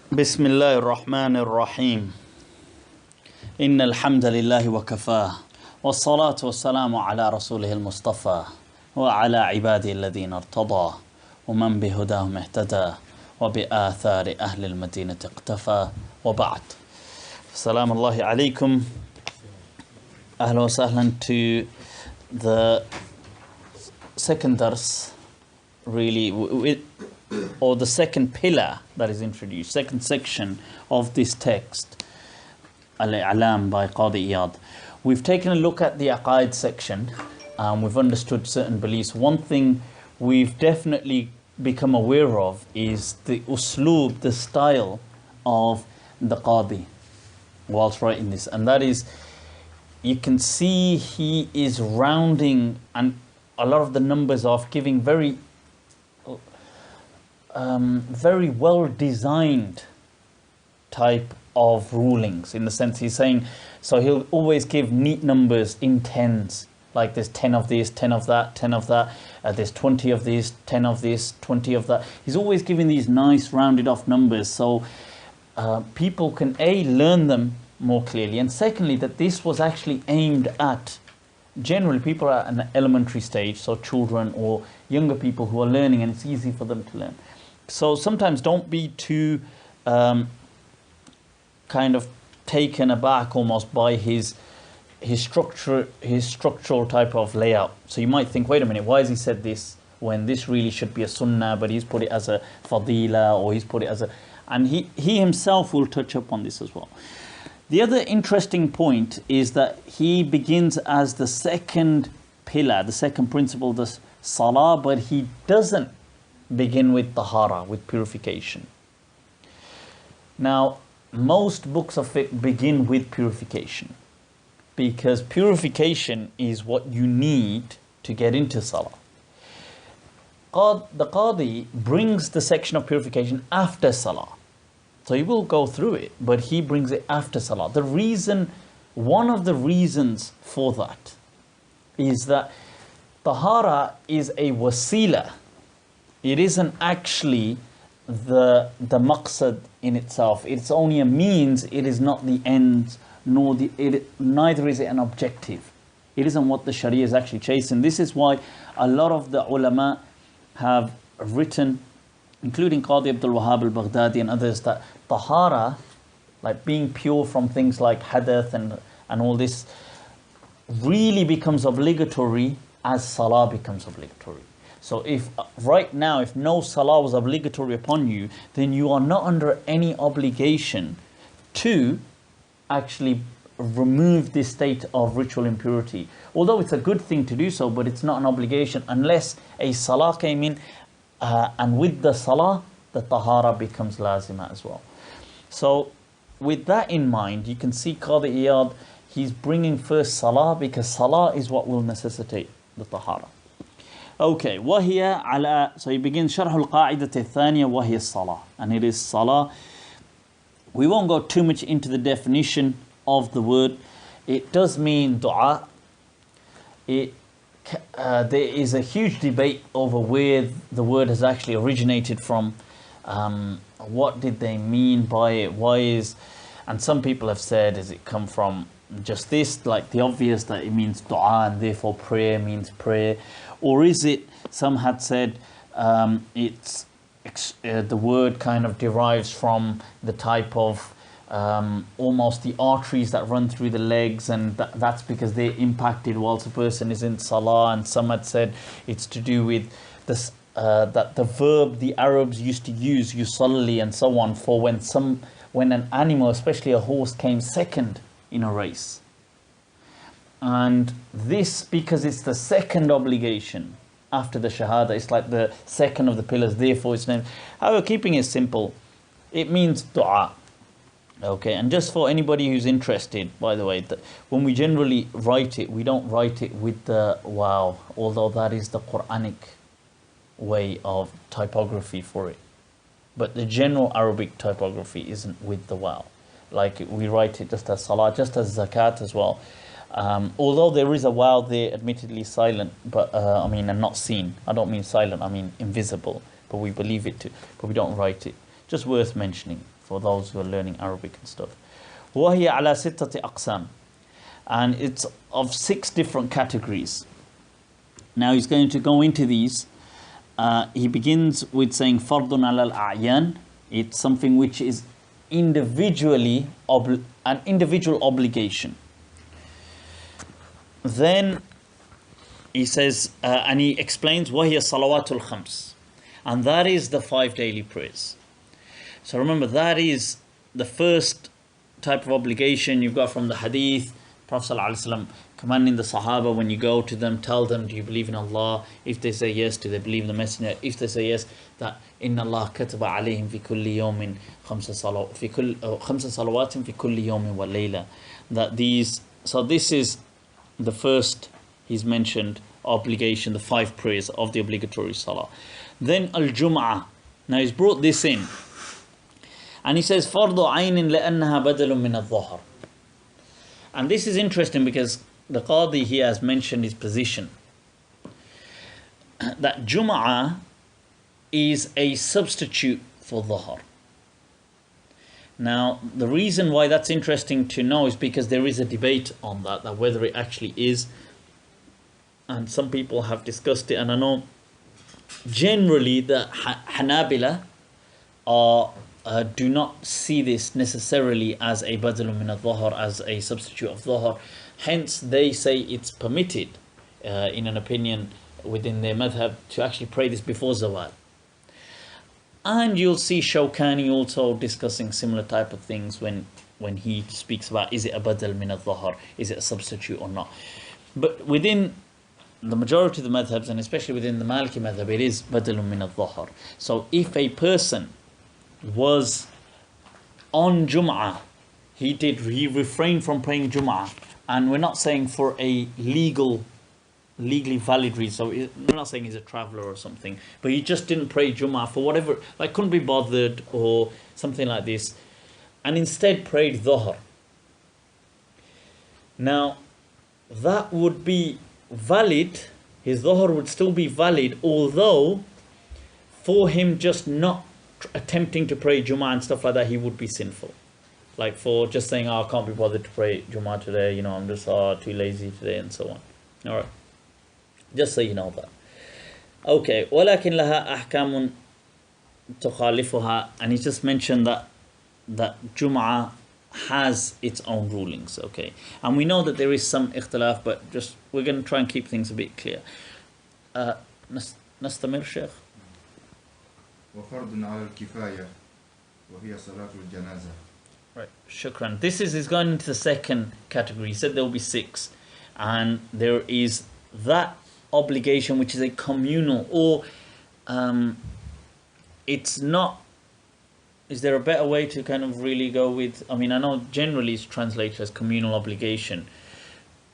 بسم الله الرحمن الرحيم إن الحمد لله وكفاه والصلاة والسلام على رسوله المصطفى وعلى عباده الذين ارتضى ومن بهداهم اهتدى وبآثار أهل المدينة اقتفى وبعد. السلام الله عليكم. أهلا وسهلا to the second dars, really, or the second pillar that is introduced, second section of this text, Al-I'lam by Qadi Iyad. We've taken a look at the Aqaid section. We've understood certain beliefs. One thing we've definitely become aware of is the usloob, the style of the Qadi whilst writing this. And that is, you can see he is rounding and a lot of the numbers off, giving very well designed type of rulings, in the sense he's saying, so he'll always give neat numbers in tens, like there's 10 of this, 10 of that, 10 of that, there's 20 of this, 10 of this, 20 of that. He's always giving these nice rounded off numbers, so people can learn them more clearly, and secondly that this was actually aimed at generally people at an elementary stage, so children or younger people who are learning, and it's easy for them to learn. So sometimes don't be too kind of taken aback almost by his structural type of layout. So you might think, wait a minute, why has he said this when this really should be a sunnah, but he's put it as a fadila, or he's put it as a... And he himself will touch up on this as well. The other interesting point is that he begins as the second pillar, the second principle, the Salah, but he doesn't begin with tahara, with purification. Now, most books of fiqh begin with purification, because purification is what you need to get into Salah. The Qadi brings the section of purification after Salah. So he will go through it, but he brings it after Salah. One of the reasons for that is that tahara is a wasila. It isn't actually the maqsad in itself. It's only a means. It is not the end, neither is it an objective. It isn't what the Sharia is actually chasing. This is why a lot of the ulama have written, including Qadi Abdul Wahhab al-Baghdadi and others, that tahara, like being pure from things like hadath and all this, really becomes obligatory as Salah becomes obligatory. So if right now, if no Salah was obligatory upon you, then you are not under any obligation to actually remove this state of ritual impurity. Although it's a good thing to do so, but it's not an obligation unless a Salah came in, and with the Salah, the tahara becomes lazima as well. So with that in mind, you can see Qadi Iyad, he's bringing first Salah, because Salah is what will necessitate the tahara. Okay, وهي على, so he begins شرح القاعدة الثانية وهي الصلاة, and it is Salah. We won't go too much into the definition of the word. It does mean dua. There is a huge debate over where the word has actually originated from. What did they mean by it? And some people have said, does it come from just this, like the obvious, that it means dua and therefore prayer means prayer? Or is it, some had said, the word kind of derives from the type of almost the arteries that run through the legs, and that's because they're impacted whilst a person is in Salah. And some had said it's to do with this, that the verb the Arabs used to use, yusalli and so on, for when an animal, especially a horse, came second in a race. And this, because it's the second obligation after the shahada, it's like the second of the pillars, therefore it's named. However, keeping it simple, it means dua. Okay, and just for anybody who's interested, by the way, that when we generally write it, we don't write it with the waw, although that is the Quranic way of typography for it. But the general Arabic typography isn't with the waw. Like we write it just as salah, just as zakat as well. Although there is a waw there, admittedly silent, but and not seen. I don't mean silent, I mean invisible. But we believe it too, but we don't write it. Just worth mentioning. for those who are learning Arabic and stuff. وَهِيَ عَلَى سِتَّةِ أَقْسَامٍ, and it's of 6 different categories. Now he's going to go into these. He begins with saying فَرْضٌ عَلَى الْأَعْيَانِ, it's something which is individually an individual obligation. Then he says, and he explains وَهِيَ صَلَوَاتُ الْخَمْسِ, and that is the 5 daily prayers. So remember, that is the first type of obligation you've got from the hadith. Prophet ﷺ commanding the Sahaba, when you go to them, tell them, do you believe in Allah? If they say yes, do they believe in the Messenger? If they say yes, that إِنَّ اللَّهَ كَتَبَ عَلَيْهِمْ فِي كُلِّ يَوْمٍ خَمْسَ صَلَوَاتٍ فِي كُلِّ يَوْمٍ وَلَيْلَةٍ. That these, so this is the first, he's mentioned, obligation, the 5 prayers of the obligatory Salah. Then al-Jum'ah. Now he's brought this in. And he says, فَرْضُ عَيْنٍ لَأَنَّهَا بَدَلٌ مِّنَ الظَّهَرِ. And this is interesting because the Qadi here has mentioned his position that Jum'ah is a substitute for Dhuhr. Now, the reason why that's interesting to know is because there is a debate on that whether it actually is. And some people have discussed it. And I know generally the Hanabila do not see this necessarily as a badalun min al-dhuhr, as a substitute of dhuhr. Hence, they say it's permitted, in an opinion within their madhab, to actually pray this before zawal. And you'll see Shawkani also discussing similar type of things when he speaks about, is it a badal min al-dhuhr, is it a substitute or not. But within the majority of the madhabs, and especially within the Maliki madhab, it is badalun min al-dhuhr. So if a person was on Jum'ah, he refrained from praying Jum'ah, and we're not saying for a legally valid reason, so we're not saying he's a traveller or something, but he just didn't pray Jum'ah for whatever, like couldn't be bothered or something like this, and instead prayed Dhuhr. Now, that would be valid, his Dhuhr would still be valid, although for him just not attempting to pray Jummah and stuff like that, he would be sinful. Like for just saying, oh, I can't be bothered to pray Jummah today, I'm just too lazy today, and so on. Alright, just so you know that. Okay, وَلَكِنْ لَهَا أَحْكَامٌ تُخَالِفُهَا, and he just mentioned that Jum'ah has its own rulings, okay? And we know that there is some ikhtilaf, but just we're going to try and keep things a bit clear. نستمر شيخ. وفرض على الكفاية وهي صلاة الجنازة. Right, shukran. This is going into the second category. He said there will be 6, and there is that obligation which is a communal, or it's not. Is there a better way to kind of really go with? I mean, I know generally it's translated as communal obligation,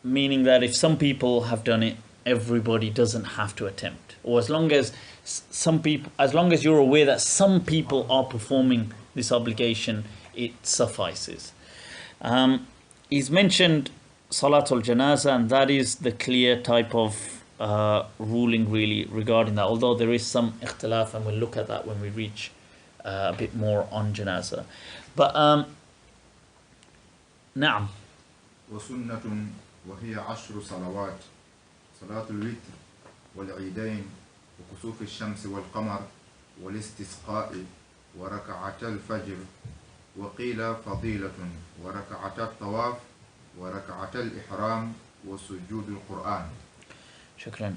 meaning that if some people have done it, everybody doesn't have to attempt, or as long as you're aware that some people are performing this obligation, it suffices. He's mentioned Salatul Janazah, and that is the clear type of ruling really regarding that, although there is some ikhtilaf, and we'll look at that when we reach a bit more on Janazah. But نعم. وسنة وهي 10 صلوات صلاة الوتر والعيدين وكسوف الشمس والقمر والاستسقاء وركعتا الفجر وقيل فضيلة وركعتا الطواف وركعتا الإحرام وسجود القرآن. Shukran.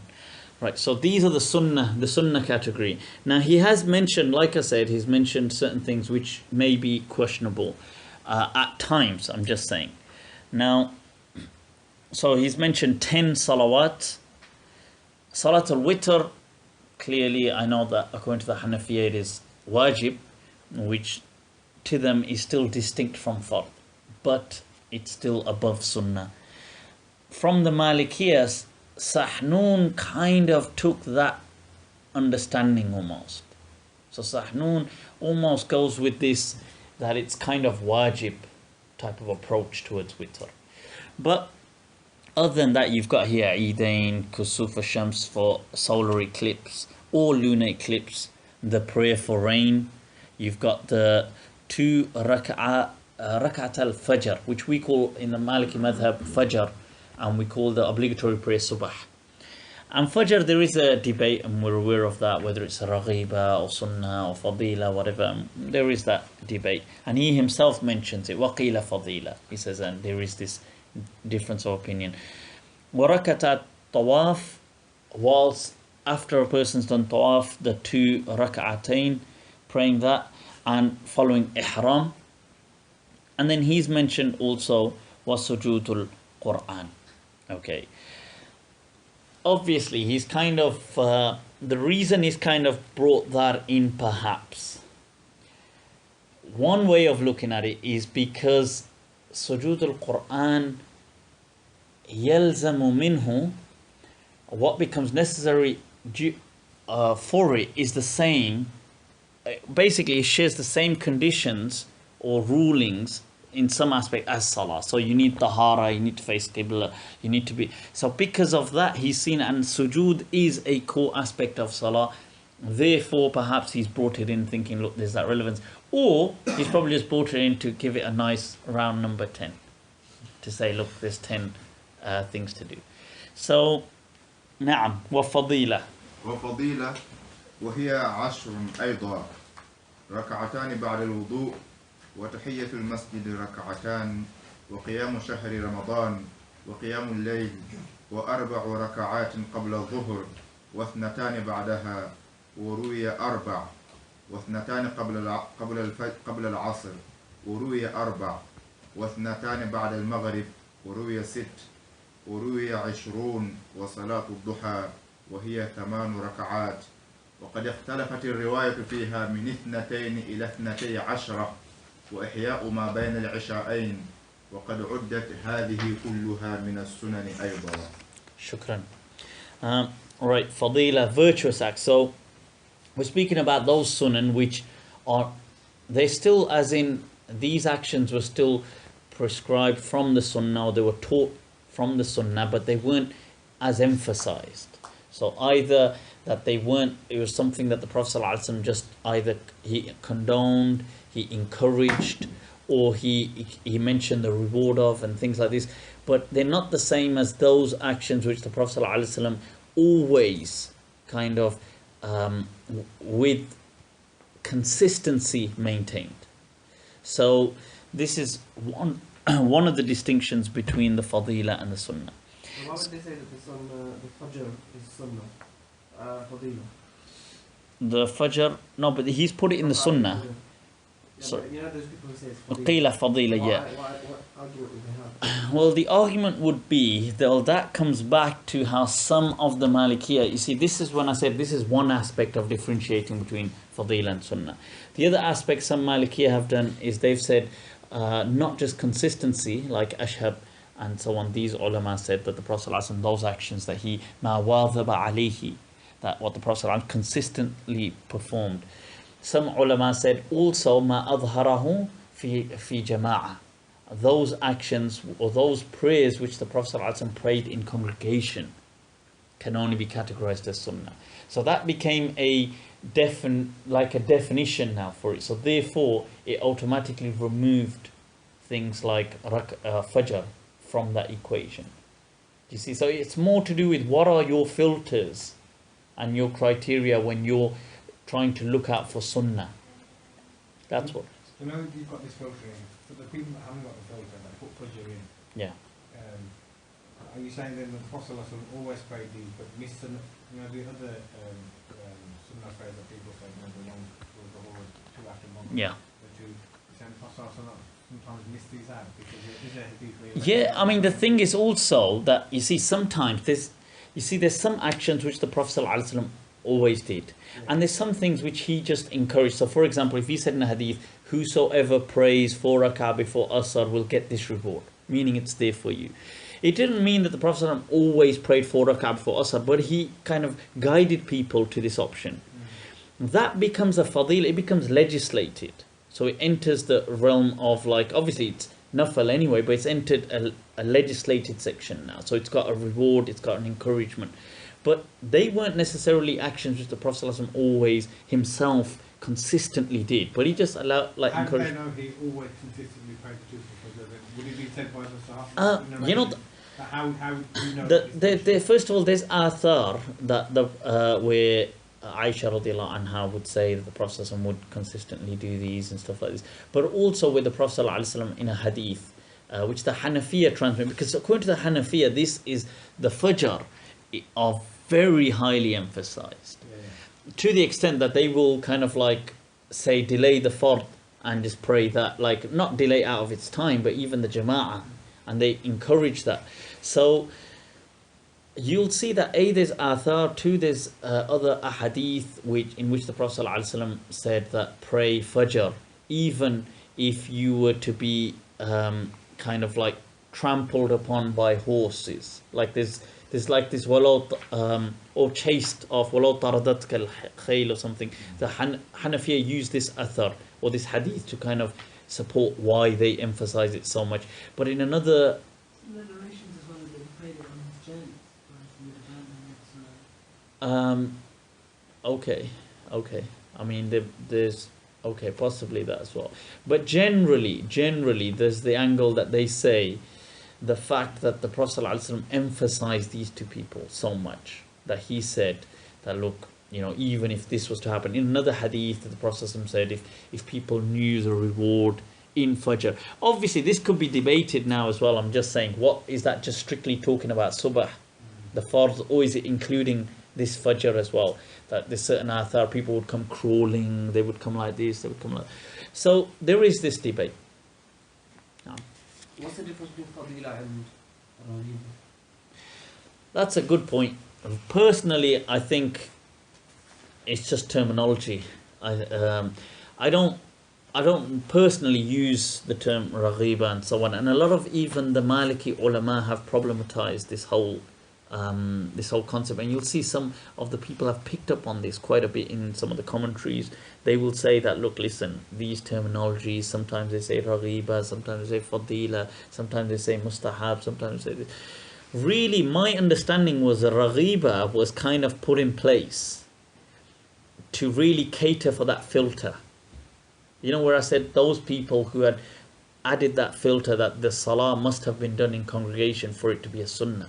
Right, so these are the sunnah category. Now he has mentioned, like I said, he's mentioned certain things which may be questionable at times, I'm just saying. Now, so he's mentioned 10 salawat. Salat al-Witr, clearly I know that according to the Hanafiyyah it is wajib, which to them is still distinct from fard, but it's still above sunnah. From the Malikiyas, Sahnun kind of took that understanding almost. So Sahnun almost goes with this, that it's kind of wajib type of approach towards witr. But other than that, you've got here Eidain, Kusuf Shams for solar eclipse or lunar eclipse, the prayer for rain. You've got the 2 rak'at al-fajr, which we call in the Maliki madhab fajr, and we call the obligatory prayer subah. And fajr, there is a debate, and we're aware of that, whether it's raghiba or sunnah or fadila, whatever. There is that debate, and he himself mentions it. Waqila fadila, he says, and there is this difference of opinion. Warakat tawaf, whilst after a person's done tawaf, the 2 rak'atain, praying that and following ihram. And then he's mentioned also wasujudul Quran. Okay. Obviously, he's kind of, the reason he's kind of brought that in perhaps. One way of looking at it is because Sujud al-Quran yalzamu minhu, what becomes necessary for it is the same, basically it shares the same conditions or rulings in some aspect as Salah. So you need tahara, you need to face Qibla, you need to be... So because of that, he's seen, and sujood is a core aspect of Salah. Therefore, perhaps he's brought it in thinking, look, there's that relevance. Or he's probably just brought it in to give it a nice round number 10. To say, look, there's 10 things to do. So, نعم, وفضيلة. وفضيلة وهي 10 أيضا ركعتان بعد الوضوء وتحية المسجد ركعتان وقيام شهر رمضان وقيام الليل و4 ركعات قبل الظهر و2 بعدها وروي 4 و2 قبل العصر وروي 4 و2 بعد المغرب وروي 6 وروي 20 وصلاة الضحى وهي 8 ركعات وقد اختلفت الرواية فيها من 2 إلى 12 وإحياء ما بين العشاءين وقد عدت هذه كلها من السنن أيضا. Shukran. Right, fadila, virtuous acts. So we're speaking about those sunan which are, they still, as in these actions were still prescribed from the sunnah, or they were taught from the sunnah, but they weren't as emphasized. So either that they weren't, it was something that the Prophet ﷺ just either he condoned, he encouraged, or he mentioned the reward of, and things like this. But they're not the same as those actions which the Prophet ﷺ always kind of with consistency maintained. So this is one of the distinctions between the fadila and the sunnah. Why would they say that the Fajr is Sunnah? Fadila? The Fajr, no, but he's put it in the Sunnah. Yeah, So, you know those people who say it's Fadila? Qila Fadila, yeah. What argument would they have? Well, the argument would be that comes back to how some of the Malikiyah, you see, this is when I said this is one aspect of differentiating between Fadila and Sunnah. The other aspect some Malikiyah have done is they've said not just consistency, like Ashhab and so on. These ulama said that the Prophet ﷺ, those actions that he ma wadhaba alayhi, that what the Prophet ﷺ consistently performed. Some ulama said also ma adharahu fi jama'ah, those actions or those prayers which the Prophet ﷺ prayed in congregation can only be categorized as sunnah. So that became a definition now for it. So therefore it automatically removed things like fajr from that equation. You see, so it's more to do with what are your filters and your criteria when you're trying to look out for sunnah. That's what. You know, you've got this filter in, but the people that haven't got the filter, that put fajr in. Yeah. Are you saying then that the Prophet always prayed these, but missed the, you know, the other sunnah prayers that people say, you know, the one with the whole 2 after one. Yeah. The 2, the Prophet sometimes miss these out because it is a hadith where Yeah, I mean the thing is also that you see sometimes there's some actions which the Prophet ﷺ always did, and there's some things which he just encouraged. So for example, if he said in a hadith, whosoever prays 4 rak'ah before Asr will get this reward, meaning it's there for you. It didn't mean that the Prophet ﷺ always prayed 4 rak'ah before Asr, but he kind of guided people to this option. That becomes a fadil, it becomes legislated. So it enters the realm of, like, obviously it's nafal anyway, but it's entered a legislated section now. So it's got a reward, it's got an encouragement. But they weren't necessarily actions which the Prophet ﷺ always himself consistently did, but he just allowed, like, How do they encouraged. know he always consistently prayed the two Fajr? Would it be said by the Sahaba? You know, How do you know? first of all, there's athar that where Aisha radiallahu anha would say that the Prophet ﷺ would consistently do these and stuff like this, but also with the Prophet ﷺ in a hadith, which the Hanafiya transmit, because according to the Hanafiya, this is the Fajr are very highly emphasized, to the extent that they will kind of like say delay the Fard and just pray that, like not delay out of its time, but even the Jama'ah, and they encourage that. So you'll see that A, there's athar, two, there's other ahadith in which the Prophet ﷺ said that pray Fajr even if you were to be kind of like trampled upon by horses. Like there's like this or chased off walau taradatka al-khayl or something. The Hanafiya use this athar or this hadith to kind of support why they emphasize it so much. But in another The narrations as well, that he prayed it on his journey. From okay. I mean, there's okay, possibly that as well. But generally, there's the angle that they say the fact that the Prophet ﷺ emphasized these two people so much that he said that, look, you know, even if this was to happen, in another hadith that the Prophet ﷺ said, if people knew the reward in Fajr. Obviously, this could be debated now as well. I'm just saying, what is that just strictly talking about Subh, the Fard, or is it including this Fajr as well? That there's certain athar, people would come crawling, they would come like this, they would come like... So there is this debate. What's the difference between Fadila and Raghib? That's a good point. Personally, I think it's just terminology. I don't personally use the term Raghiba and so on, and a lot of even the Maliki ulama have problematized this whole concept, and you'll see some of the people have picked up on this quite a bit in some of the commentaries. They will say that, look, listen, these terminologies, sometimes they say Raghiba, sometimes they say Fadila, sometimes they say Mustahab, sometimes they say this. Really, my understanding was that Raghiba was kind of put in place to really cater for that filter. You know, where I said those people who had added that filter that the Salah must have been done in congregation for it to be a Sunnah.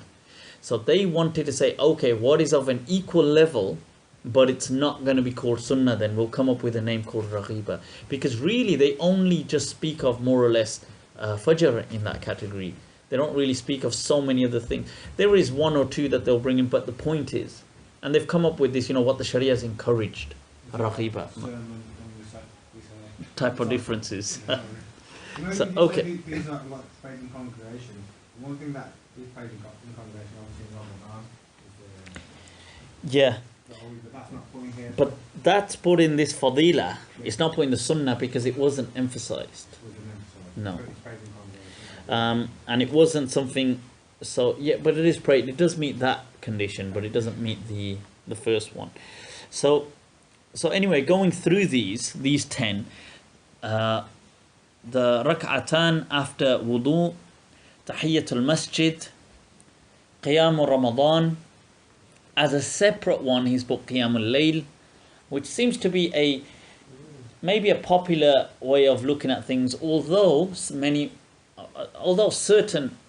So they wanted to say, okay, what is of an equal level, but it's not going to be called Sunnah, then we'll come up with a name called Raghiba. Because really, they only just speak of more or less Fajr in that category. They don't really speak of so many other things. There is one or two that they'll bring in, but the point is, and they've come up with this, you know, what the Sharia has encouraged, Raghiba. Type of differences. You know, So, okay. These are like prayed in congregation. One thing that is prayed in congregation, obviously in Ramadan, is Yeah, but that's not put in here. but that's put in this Fadila. It's not put in the Sunnah because it wasn't emphasized. No. It's prayed in congregation. And it wasn't something, so yeah, but it is prayed. It does meet that condition, but it doesn't meet the first one. So anyway, going through these 10, the rak'atan after wudu, tahiyyatul masjid, qiyamul Ramadan. As a separate one, he's put qiyamul layl, which seems to be maybe a popular way of looking at things, although certain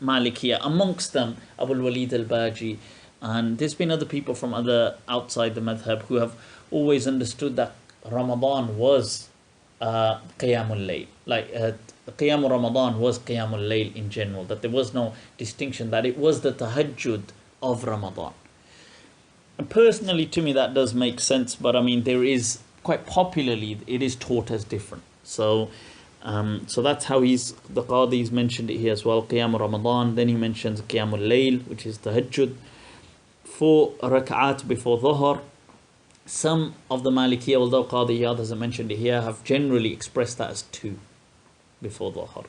Malikiya, amongst them Abu Layth al-Baji, and there's been other people from other outside the madhab who have always understood that Ramadan was Qiyamul Layl. Like Qiyamul Ramadan was Qiyamul Layl in general, that there was no distinction, that it was the tahajjud of Ramadan. And personally, to me, that does make sense, but I mean, there is, quite popularly, it is taught as different. So that's how the Qadi's mentioned it here as well, Qiyamul Ramadan. Then he mentions Qiyamul Layl, which is tahajjud, 4 rak'at before Dhuhr. Some of the Maliki, although Qadi Iyad hasn't mentioned it here, have generally expressed that as 2 before Dhuhr.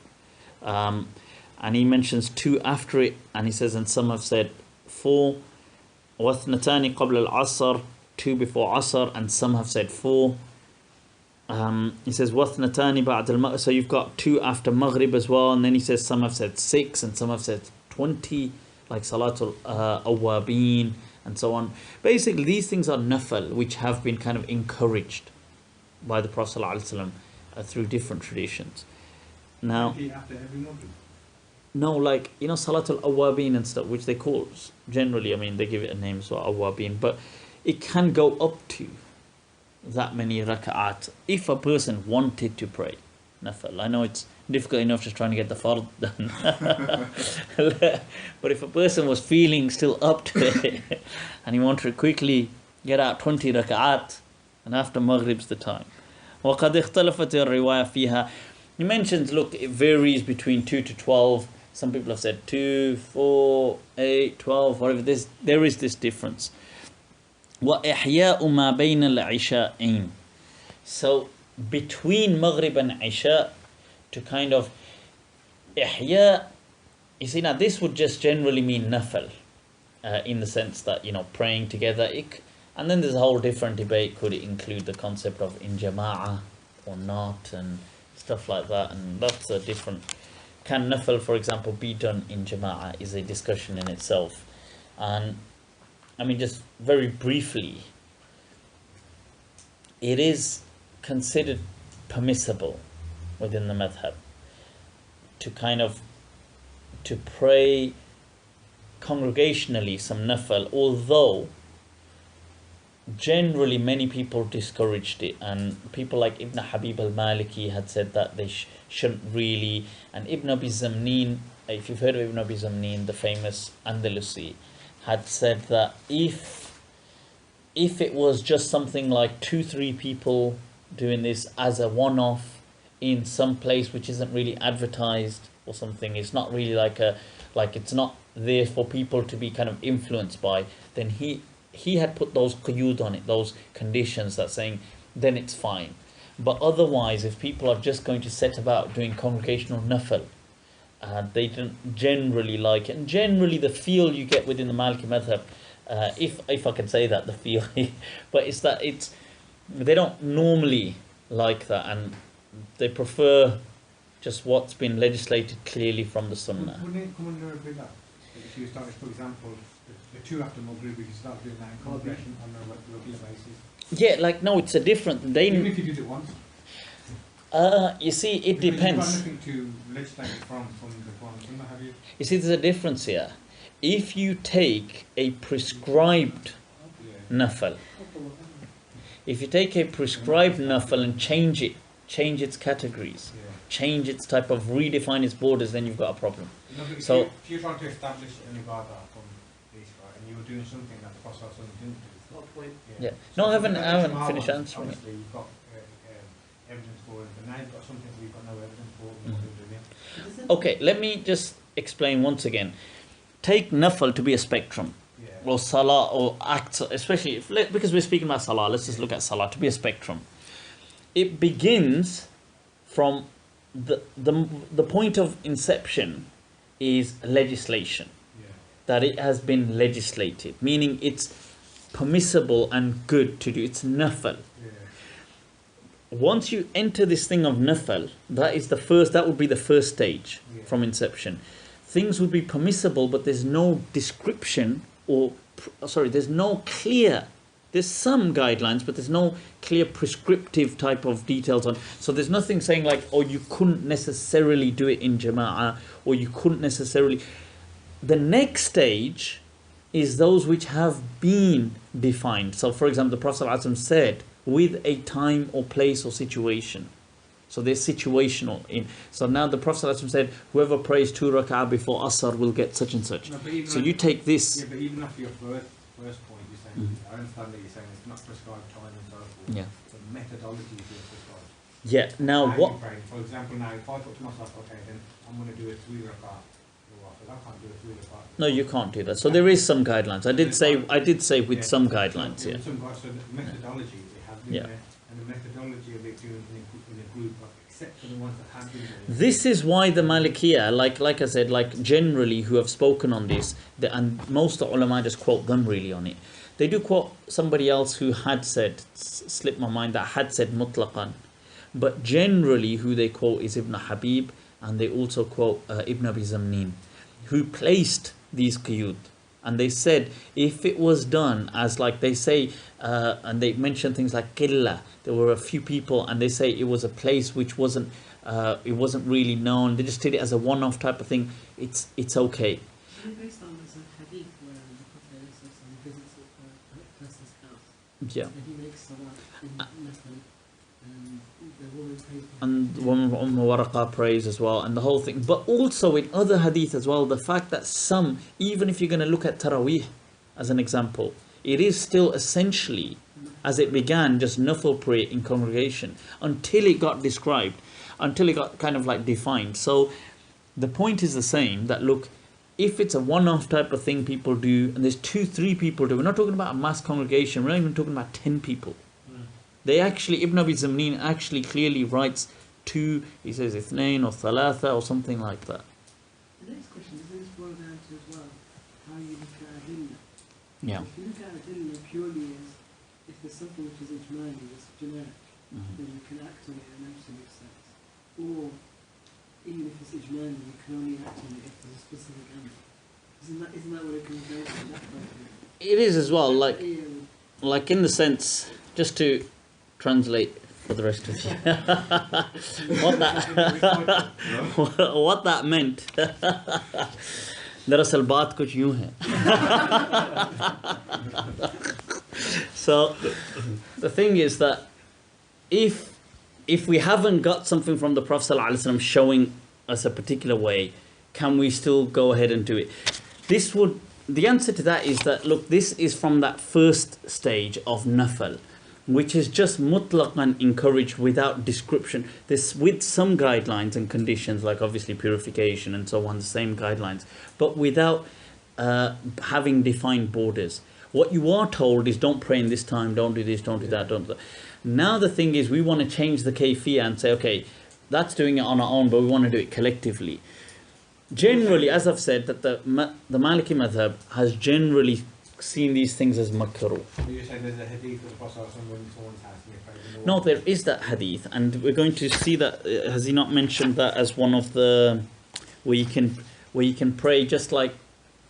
And he mentions 2 after it, and he says, and some have said 4. وَاثْنَتَانِ قَبْلَ الْعَصْرِ 2 before Asr, and some have said 4. He says وَاثْنَتَانِ بَعْدَ الْمَغْرِبِ, so you've got 2 after Maghrib as well, and then he says some have said 6 and some have said 20, like Salatul Awwabin and so on. Basically, these things are nafal, which have been kind of encouraged. by the Prophet ﷺ, through different traditions. Now, after every Maghrib. no, like, you know, Salatul Awwabin and stuff, which they call generally, I mean, they give it a name, so Awwabin, but it can go up to that many raka'at if a person wanted to pray nafil. I know it's difficult enough just trying to get the fard done. But if a person was feeling still up to it and he wanted to quickly get out 20 raka'at, and after Maghrib's the time. وَقَدْ اخْتَلَفَتِ الرِّوَايَةِ فِيهَا. He mentions, look, it varies between 2 to 12. Some people have said 2, 4, 8, 12, whatever. There is this difference. وَإِحْيَاءُ مَا بَيْنَ الْعِشَاءَيْنِ. So between Maghrib and Isha, to kind of ihya, you see, now this would just generally mean nafil, in the sense that, you know, praying together. And then there's a whole different debate, could it include the concept of in jama'ah or not, and stuff like that, and that's a different. Can nafil, for example, be done in jama'ah, is a discussion in itself. And I mean, just very briefly, it is considered permissible within the madhab to to pray congregationally some nafil, although generally many people discouraged it, and people like Ibn Habib al-Maliki had said that they shouldn't really, and Ibn Abi Zamneen, if you've heard of Ibn Abi Zamneen, the famous Andalusi, had said that if it was just something like 2-3 people doing this as a one-off in some place which isn't really advertised or something, it's not really like it's not there for people to be kind of influenced by, then he had put those quyud on it, those conditions, that saying then it's fine. But otherwise, if people are just going to set about doing congregational nafil, they don't generally like it. And generally the feel you get within the Maliki madhab, if I can say that, the feel, but it's that they don't normally like that, and they prefer just what's been legislated clearly from the Sunnah. Wouldn't it come under a bid'ah? If you start, for example, the 2 after Maghrib, you start doing that in congregation on a regular basis? Yeah, like, no, it's a different. Even if you did it once? You see, it because depends. You've got nothing to legislate it from the Quran and Sunnah, have you? You see, there's a difference here. If you take a prescribed nafil, if you take a prescribed nafil and change its categories, change its type of, redefine its borders, then you've got a problem. No, So if you're trying to establish an ibadah from this, right, and you were doing something that the Prophet didn't do, No point. yeah. So No, I haven't Ijma finished was, answering it. obviously, you've got evidence for it, but now you've got something we've got no evidence for. Mm-hmm. Okay, let me just explain once again. Take nafil to be a spectrum, or salah, or acts, especially because we're speaking about salah. Let's just look at salah to be a spectrum. It begins from the point of inception is legislation, that it has been legislated, meaning it's permissible and good to do. It's nafil. Once you enter this thing of nafil, that would be the first stage from inception. Things would be permissible, but there's no description, there's some guidelines, but there's no clear prescriptive type of details on. So there's nothing saying like, oh, you couldn't necessarily do it in jama'ah, or you couldn't necessarily. The next stage is those which have been defined. So for example, the Prophet ﷺ said, with a time or place or situation. So they're situational. So now the Prophet ﷺ said, whoever prays 2 rak'ah before Asr will get such and such. No, so you take this. Yeah, but even after your first point, you're saying, I understand that you're saying it's not prescribed time and so forth. Yeah. But methodology is being prescribed. Yeah. Now How what? you pray. For example, now if I thought to myself, okay, then I'm going to do a 3 rak'ah. I can't do a 3 rak'ah. No, you can't do that. So there is some guidelines. I did say with some guidelines. Yeah. So the methodology it has been there, and the methodology of it doing in a group, except for the ones that have been there. This is why the Malikiya, like I said, like generally who have spoken on this, and most of the ulama just quote them really on it. They do quote somebody else who had said, slipped my mind, that had said mutlaqan. But generally who they quote is Ibn Habib, and they also quote Ibn Abi Zamneen, who placed these qiyud And they said if it was done as like they say, and they mention things like qilla, there were a few people, and they say it was a place which wasn't really known. They just did it as a one-off type of thing. It's okay. Based on this hadith where the Prophet visits a person's house. Yeah. And he makes salah in Nafil, and the woman prays. And the woman Waraqa prays as well, and the whole thing. But also in other hadith as well, the fact that some, even if you're going to look at Taraweeh as an example, it is still essentially, as it began, just nafil prayer in congregation until it got described, until it got kind of like defined. So the point is the same, that look, if it's a one-off type of thing people do, and there's 2-3 people do, we're not talking about a mass congregation, we're not even talking about 10 people. They actually, Ibn Abi Zamnin actually clearly writes 2, he says ithnain or thalatha or something like that. The next question is this boils down to as well how you look at adilla. Yeah. If you look at adilla purely as if there's something which is ijmali, it's generic, then you can act on it in an absolute sense. Or even if it's ijmali, you can only act on it if there's a specific amr. Isn't that what it comes down to? That question? It is as well, like in the sense, just to translate for the rest of you, what that meant. दरअसल बात कुछ यूं है. So the thing is that if we haven't got something from the Prophet ﷺ showing us a particular way, can we still go ahead and do it? The answer to that is that, look, this is from that first stage of nafal, which is just mutlaqan encouraged without description. This with some guidelines and conditions, like obviously purification and so on, the same guidelines, but without having defined borders. What you are told is don't pray in this time, don't do this, don't do that, don't do that. Now the thing is, we want to change the kayfiyah and say, okay, that's doing it on our own, but we want to do it collectively. Generally, as I've said, that the Maliki madhab has generally seen these things as makruh. You say there's a hadith of the Prophet when someone's house and they pray in the wall. No, there is that hadith, and we're going to see that. Has he not mentioned that as one of the where you can pray just like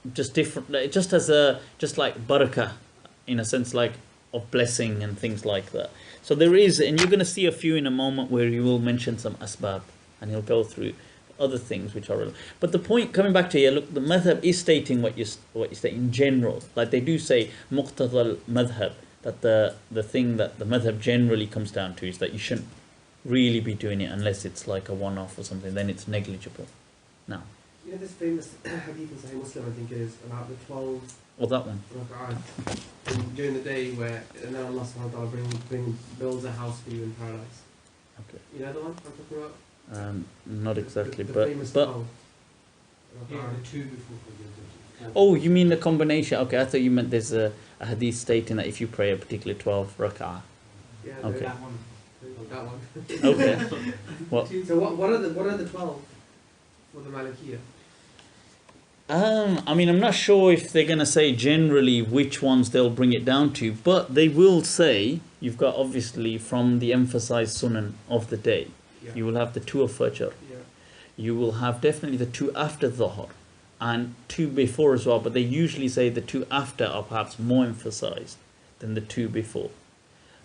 barakah, in a sense, like of blessing and things like that. So there is, and you're going to see a few in a moment where he will mention some asbab, and he'll go through other things which are relevant. But the point, coming back to here, look, the madhab is stating what you state in general. Like they do say muqtada al-madhab, that the thing that the madhab generally comes down to is that you shouldn't really be doing it unless it's like a one-off or something, then it's negligible. Now, You know this famous hadith in Sahih Muslim, I think it is, about the 12 or that one. rak'at during the day where and then Allah subhanahu wa ta'ala builds a house for you in paradise. Okay. You know the one I'm talking about? Not exactly, the but famous 12 Yeah, rak'at. the two before Fajr. oh, you mean the combination? Okay, I thought you meant there's a hadith stating that if you pray a particular 12 rak'ah. Yeah, Okay. That one. that one. Okay. Well, So what are the 12 for the Malikiyah? I mean, I'm not sure if they're going to say generally which ones they'll bring it down to, but they will say, you've got obviously from the emphasized sunan of the day, Yeah. you will have the 2 of Fajr, Yeah. you will have definitely the 2 after Dhuhr, and 2 before as well, but they usually say the 2 after are perhaps more emphasized than the 2 before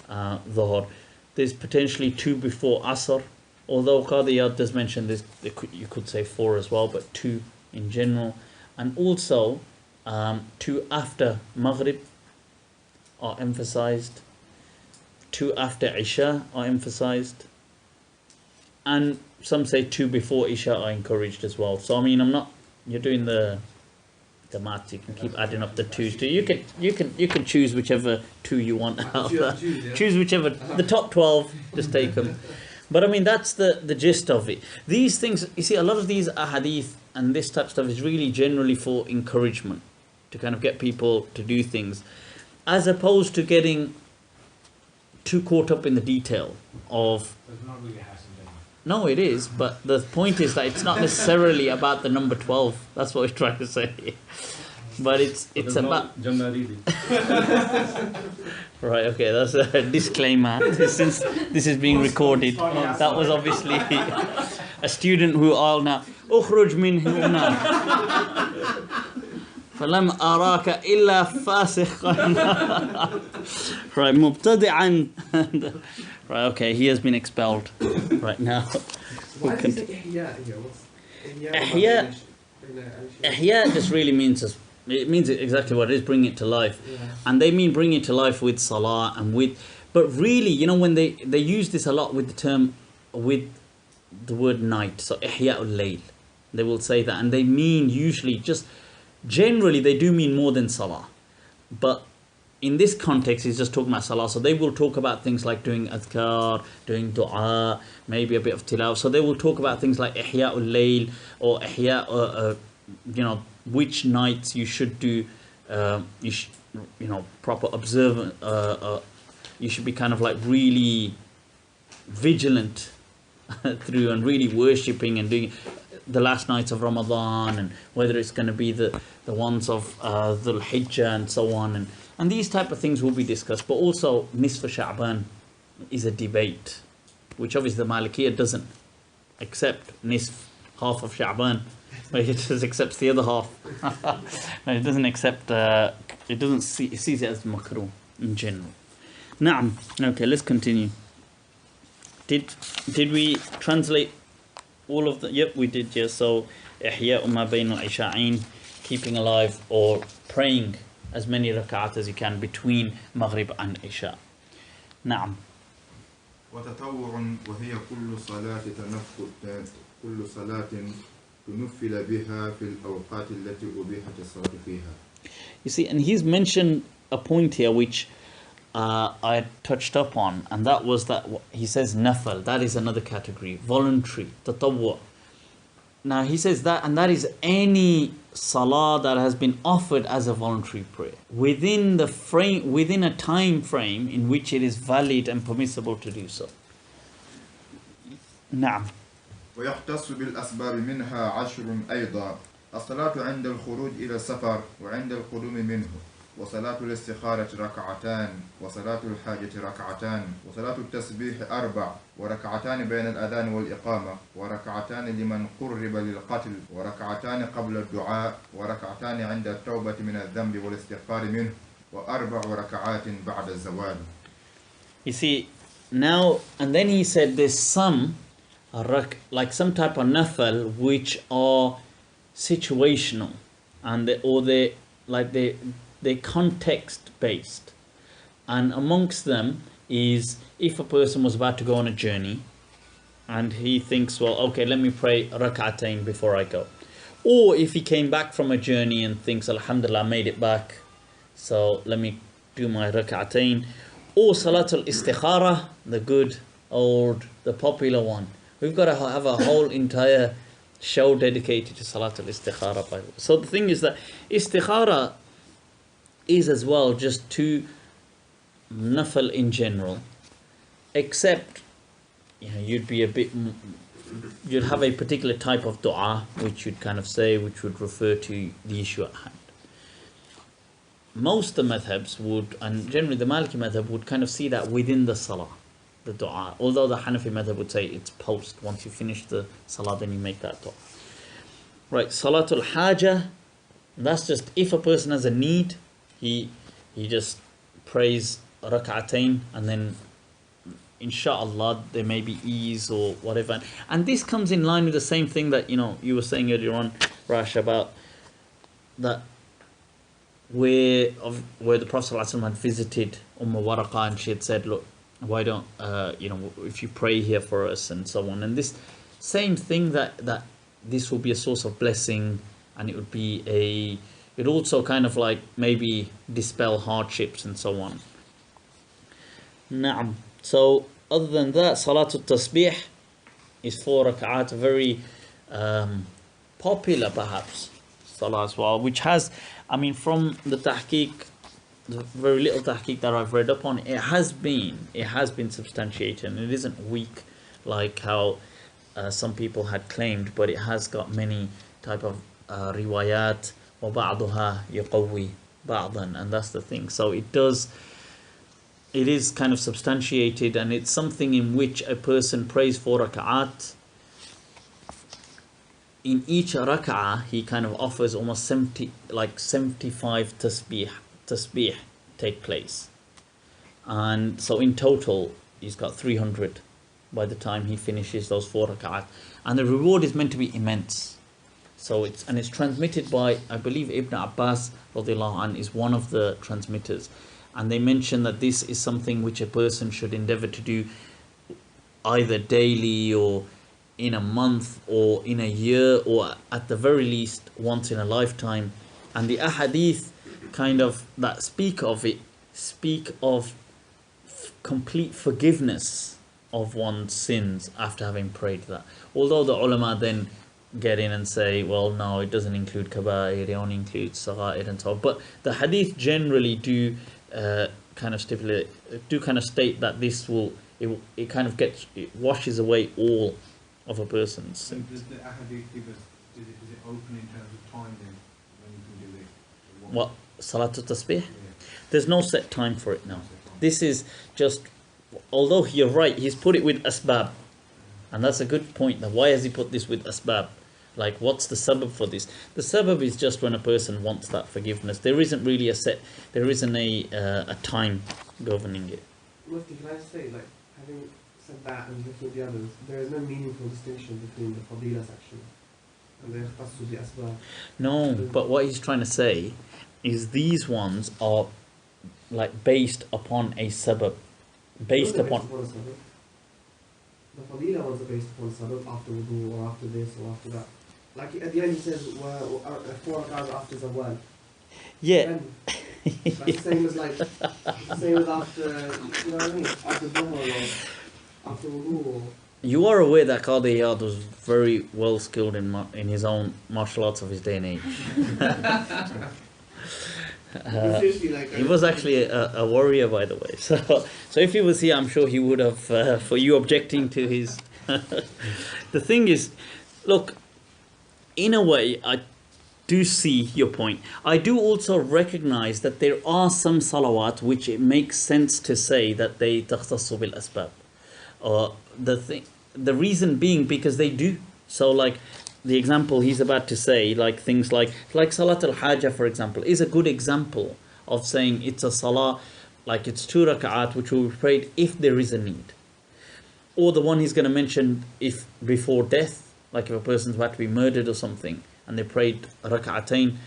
Dhuhr. There's potentially 2 before Asr, although Qadi Iyad does mention this, you could say 4 as well, but 2 in general. And also 2 after Maghrib are emphasized, 2 after Isha are emphasized, and some say 2 before Isha are encouraged as well. So I mean, you're doing the maths, you can keep adding up the 2s. You can choose whichever 2 you want out of that. Choose whichever, the top 12, just take them. But I mean, that's the gist of it. These things, you see, a lot of these ahadith and this type of stuff is really generally for encouragement, to kind of get people to do things, as opposed to getting too caught up in the detail of... There's not really hassle there. No, it is, but the point is that it's not necessarily about the number 12. That's what we're trying to say. But it's about... Right, okay, that's a disclaimer. Since this is being recorded, that was obviously a student who all now... Ukhruj min huna. فلم أراك إلا فاسقا. Right, مبتدعا. Right, okay, he has been expelled right now. Why does he say ihya here? What's Ihya? Ihya just really means, it means exactly what it is, bring it to life. Yeah. And they mean bring it to life with salah and with, but really, you know, when they use this a lot with the term, with the word night, so ihya al-layl, they will say that, and they mean usually just, generally they do mean more than salah, but in this context he's just talking about salah, so they will talk about things like doing adhkar, doing dua, maybe a bit of tilawah, so they will talk about things like ihya al-layl, or ihya, you know, which nights you should do, you know, proper observant, you should be kind of like really vigilant through and really worshipping and doing the last nights of Ramadan, and whether it's going to be the ones of Dhul Hijjah and so on, and these type of things will be discussed. But also Nisf Sha'ban is a debate, which obviously the Malikiyya doesn't accept Nisf, half of Sha'ban, but it just accepts the other half. No, it doesn't accept, it doesn't see, it sees it as makruh in general. Naam. Okay, let's continue. Did we translate all of the? Yep, we did. Yes. So, إحياء ما بين العشاءين, keeping alive or praying as many rak'at as you can between Maghrib and Isha. نعم. وتطوع وهي كل صلاة تنفل بها في الأوقات التي أبيحت الصلاة فيها. You see, and he's mentioned a point here which I touched up on, and that was that he says nafal, that is another category, voluntary, tatawwu. Now he says that, and that is any salah that has been offered as a voluntary prayer within the frame, within a time frame in which it is valid and permissible to do so. نعم. ويختص بالأسباب منها 10 أيضا الصلاة عند الخروج إلى السفر وعند القدوم منه وصلاة الاستخارة ركعتان وصلاة الحاجة ركعتان وصلاة التسبيح 4 وركعتان بين الأذان والإقامة وركعتان لمن قرب للقتل وركعتان قبل الدعاء وركعتان عند التوبة من الذنب والاستغفار منه و4 ركعات بعد الزوال. You see, now, and then he said there's some, like some type of nafal, which are situational, and they're context based, and amongst them is if a person was about to go on a journey and he thinks, well, okay, let me pray rak'atayn before I go, or if he came back from a journey and thinks, alhamdulillah, I made it back, so let me do my rak'atayn, or salatul istikhara, the good old, the popular one. We've got to have a whole entire show dedicated to salatul istikhara, by the way. So the thing is that istikhara is as well just to nafal in general, except, you know, you'd have a particular type of dua which you'd kind of say, which would refer to the issue at hand. Most of the madhabs would, and generally the Maliki madhab would kind of see that within the salah, the dua, although the Hanafi madhab would say it's post, once you finish the salah then you make that dua. Right, salatul haja, that's just if a person has a need, he just prays rak'atayn, and then inshallah there may be ease or whatever. And this comes in line with the same thing that, you know, you were saying earlier on, Rash, about that where the Prophet ﷺ had visited Waraqah, and she had said, look, why don't you know, if you pray here for us and so on, and this same thing that this will be a source of blessing, and it would be it also kind of like maybe dispel hardships and so on. Naam. So other than that, Salatul Tasbih is 4 rak'at, very popular perhaps salah as well, which has, I mean, from the tahqiq, the very little tahqiq that I've read up on, it has been substantiated, and it isn't weak like how some people had claimed, but it has got many type of riwayat, وَبَعْضُهَا يُقَوِّي بَعْضًا, and that's the thing. So it is kind of substantiated, and it's something in which a person prays 4 rak'at in each rak'ah he kind of offers almost 75 tasbih take place, and so in total he's got 300 by the time he finishes those 4 rak'at, and the reward is meant to be immense. So it's transmitted by, I believe, Ibn Abbas radiallahu anh is one of the transmitters, and they mention that this is something which a person should endeavor to do either daily or in a month or in a year, or at the very least once in a lifetime. And the ahadith kind of that speak of it speak of complete forgiveness of one's sins after having prayed that. Although the ulama then get in and say, well, no, it doesn't include kaba'ir, it only includes sagha'ir and so on. But the hadith generally do kind of state that this it kind of it washes away all of a person's So sins. does the ahadith give us, is it open in terms of time then, when you can do it? What? Salatul Tasbih? Yeah. There's no set time for it now. This is just, although you're right, he's put it with asbab. And that's a good point. Now, why has he put this with asbab? Like, what's the sabab for this? The sabab is just when a person wants that forgiveness. There isn't really there isn't a time governing it. Mufti, can I say, like, having said that and looking at the others, there is no meaningful distinction between the fadila section and the ikhtas bi asbab. No, but what he's trying to say is these ones are like based upon a sabab. Based Those are upon... a sabab. The fadila ones are based upon sabab, after wudu or after this or after that. Like at the end he says, 4 rak'ahs after zawal. Yeah. Then, that's the same as like, the same as after, you know what I mean? After dhuhr or after wudu or... You are aware that Qadi Iyad was very well skilled in his own martial arts of his day and age. Seriously, like, He was actually a warrior, by the way. So if he was here, I'm sure he would have, for you objecting to his... The thing is, look, in a way, I do see your point. I do also recognize that there are some salawat which it makes sense to say that they takhtassu bil asbab. The reason being because they do. So like the example he's about to say, like things like Salat al-Hajah, for example, is a good example of saying it's a salah, like it's 2 rak'at which will be prayed if there is a need. Or the one he's going to mention if before death, like if a person's about to be murdered or something, and they prayed rak'atain.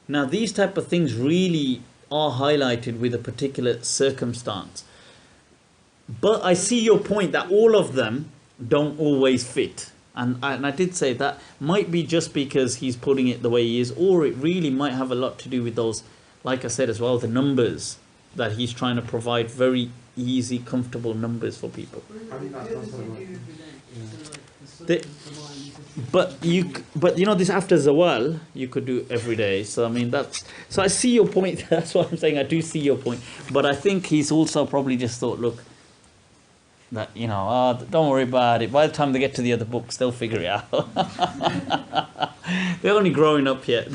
Now these type of things really are highlighted with a particular circumstance. But I see your point that all of them don't always fit. And I did say that might be just because he's putting it the way he is, or it really might have a lot to do with those, like I said as well, the numbers that he's trying to provide very easy, comfortable numbers for people. But you know, this after zawal you could do every day. So I mean so I see your point. That's what I'm saying. I do see your point. But I think he's also probably just thought, look, that, you know, don't worry about it. By the time they get to the other books, they'll figure it out. They're only growing up yet.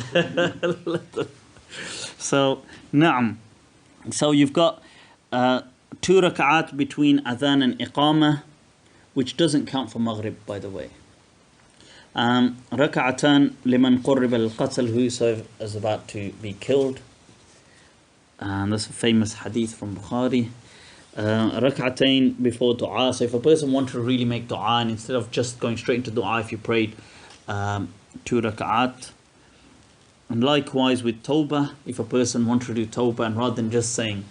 So, na'am. So you've got 2 rak'at between adhan and iqamah, which doesn't count for maghrib, by the way. Rak'atan liman qurrib al-qatl, who is about to be killed. And that's a famous hadith from Bukhari. Rak'atain before dua. So if a person wanted to really make dua, and instead of just going straight into dua, if you prayed 2 rak'at. And likewise with tawbah, if a person wanted to do tawbah, and rather than just saying,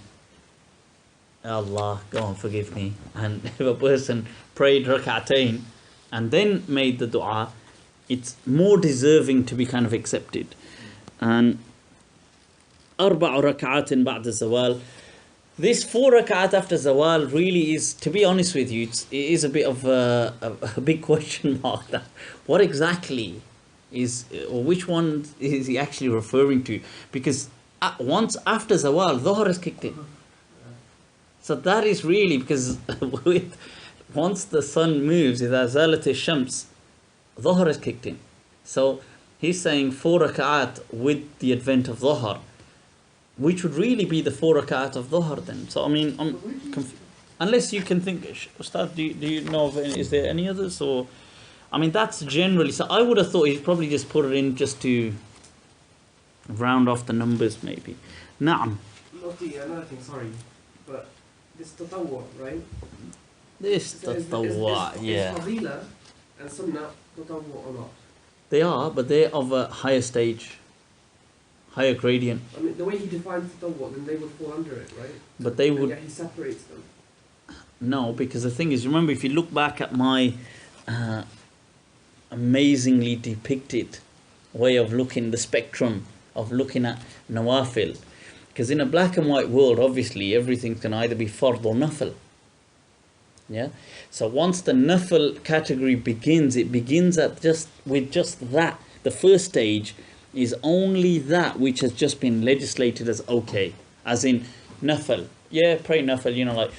Allah, go and forgive me, and if a person prayed rak'atain and then made the dua, it's more deserving to be kind of accepted. And 4 rak'atin ba'da zawal. This 4 rak'at after zawal really is, to be honest with you, it is a bit of a big question mark. That what exactly is, or which one is he actually referring to? Because once after zawal, dhuhr has kicked in. So that is really, because once the sun moves, إِذَا زَالَتِ الشَّمْسِ, dhuhr has kicked in. So he's saying 4 rak'at with the advent of dhuhr, which would really be the 4 rak'at of dhuhr then. So I mean, unless you can think, Ustad, do you know of any, is there any others? Or I mean, that's generally, so I would have thought he's probably just put it in just to round off the numbers maybe. Na'am. Mufti, another thing, sorry, but this tatawwu, right? This So is tatawwu, yeah. fadila and sunnah tatawwu or not? They are, but they're of a higher stage, higher gradient. I mean, the way he defines tatawwu, then they would fall under it, right? But they And would, yet he separates them. no, because the thing is, remember, if you look back at my amazingly depicted way of looking, the spectrum of looking at nawafil, because in a black and white world, obviously, everything can either be fard or nafil. Yeah. So once the nafil category begins, it begins at just that. The first stage is only that which has just been legislated as okay, as in nafil. Yeah, pray nafil. You know, like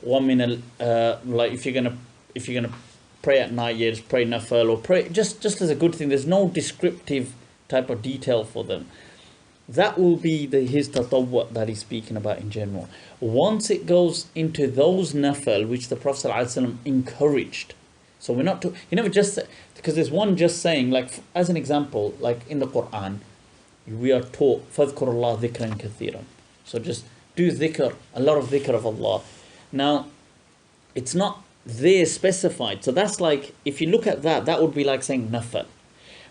1 minute. Like if you're gonna pray at night, yeah, just pray nafil or pray just as a good thing. There's no descriptive type of detail for them. That will be his tatawwu that he's speaking about in general. Once it goes into those nafil which the Prophet ﷺ encouraged, so we're not he never just said, because there's one just saying, like as an example, like in the Quran, we are taught فَذْكُرُ اللَّهَ ذِكْرًا كَثِيرًا. So just do dhikr, a lot of dhikr of Allah. Now, it's not there specified. So that's like, if you look at that, that would be like saying nafil.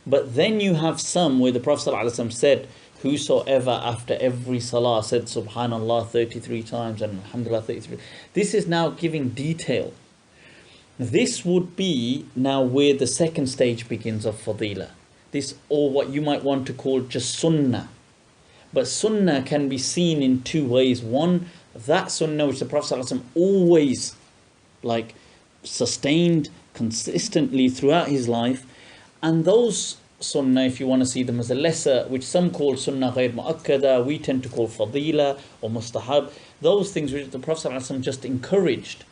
But then you have some where the Prophet ﷺ said, whosoever after every salah said subhanallah 33 times and alhamdulillah 33. This is now giving detail. This would be now where the second stage begins of fadila. This, or what you might want to call just sunnah. But sunnah can be seen in two ways. One, that sunnah which the Prophet ﷺ always like sustained consistently throughout his life, and those sunnah, if you want to see them as a lesser, which some call sunnah ghayr mu'akkada, we tend to call fadila or mustahab, those things which the Prophet ﷺ just encouraged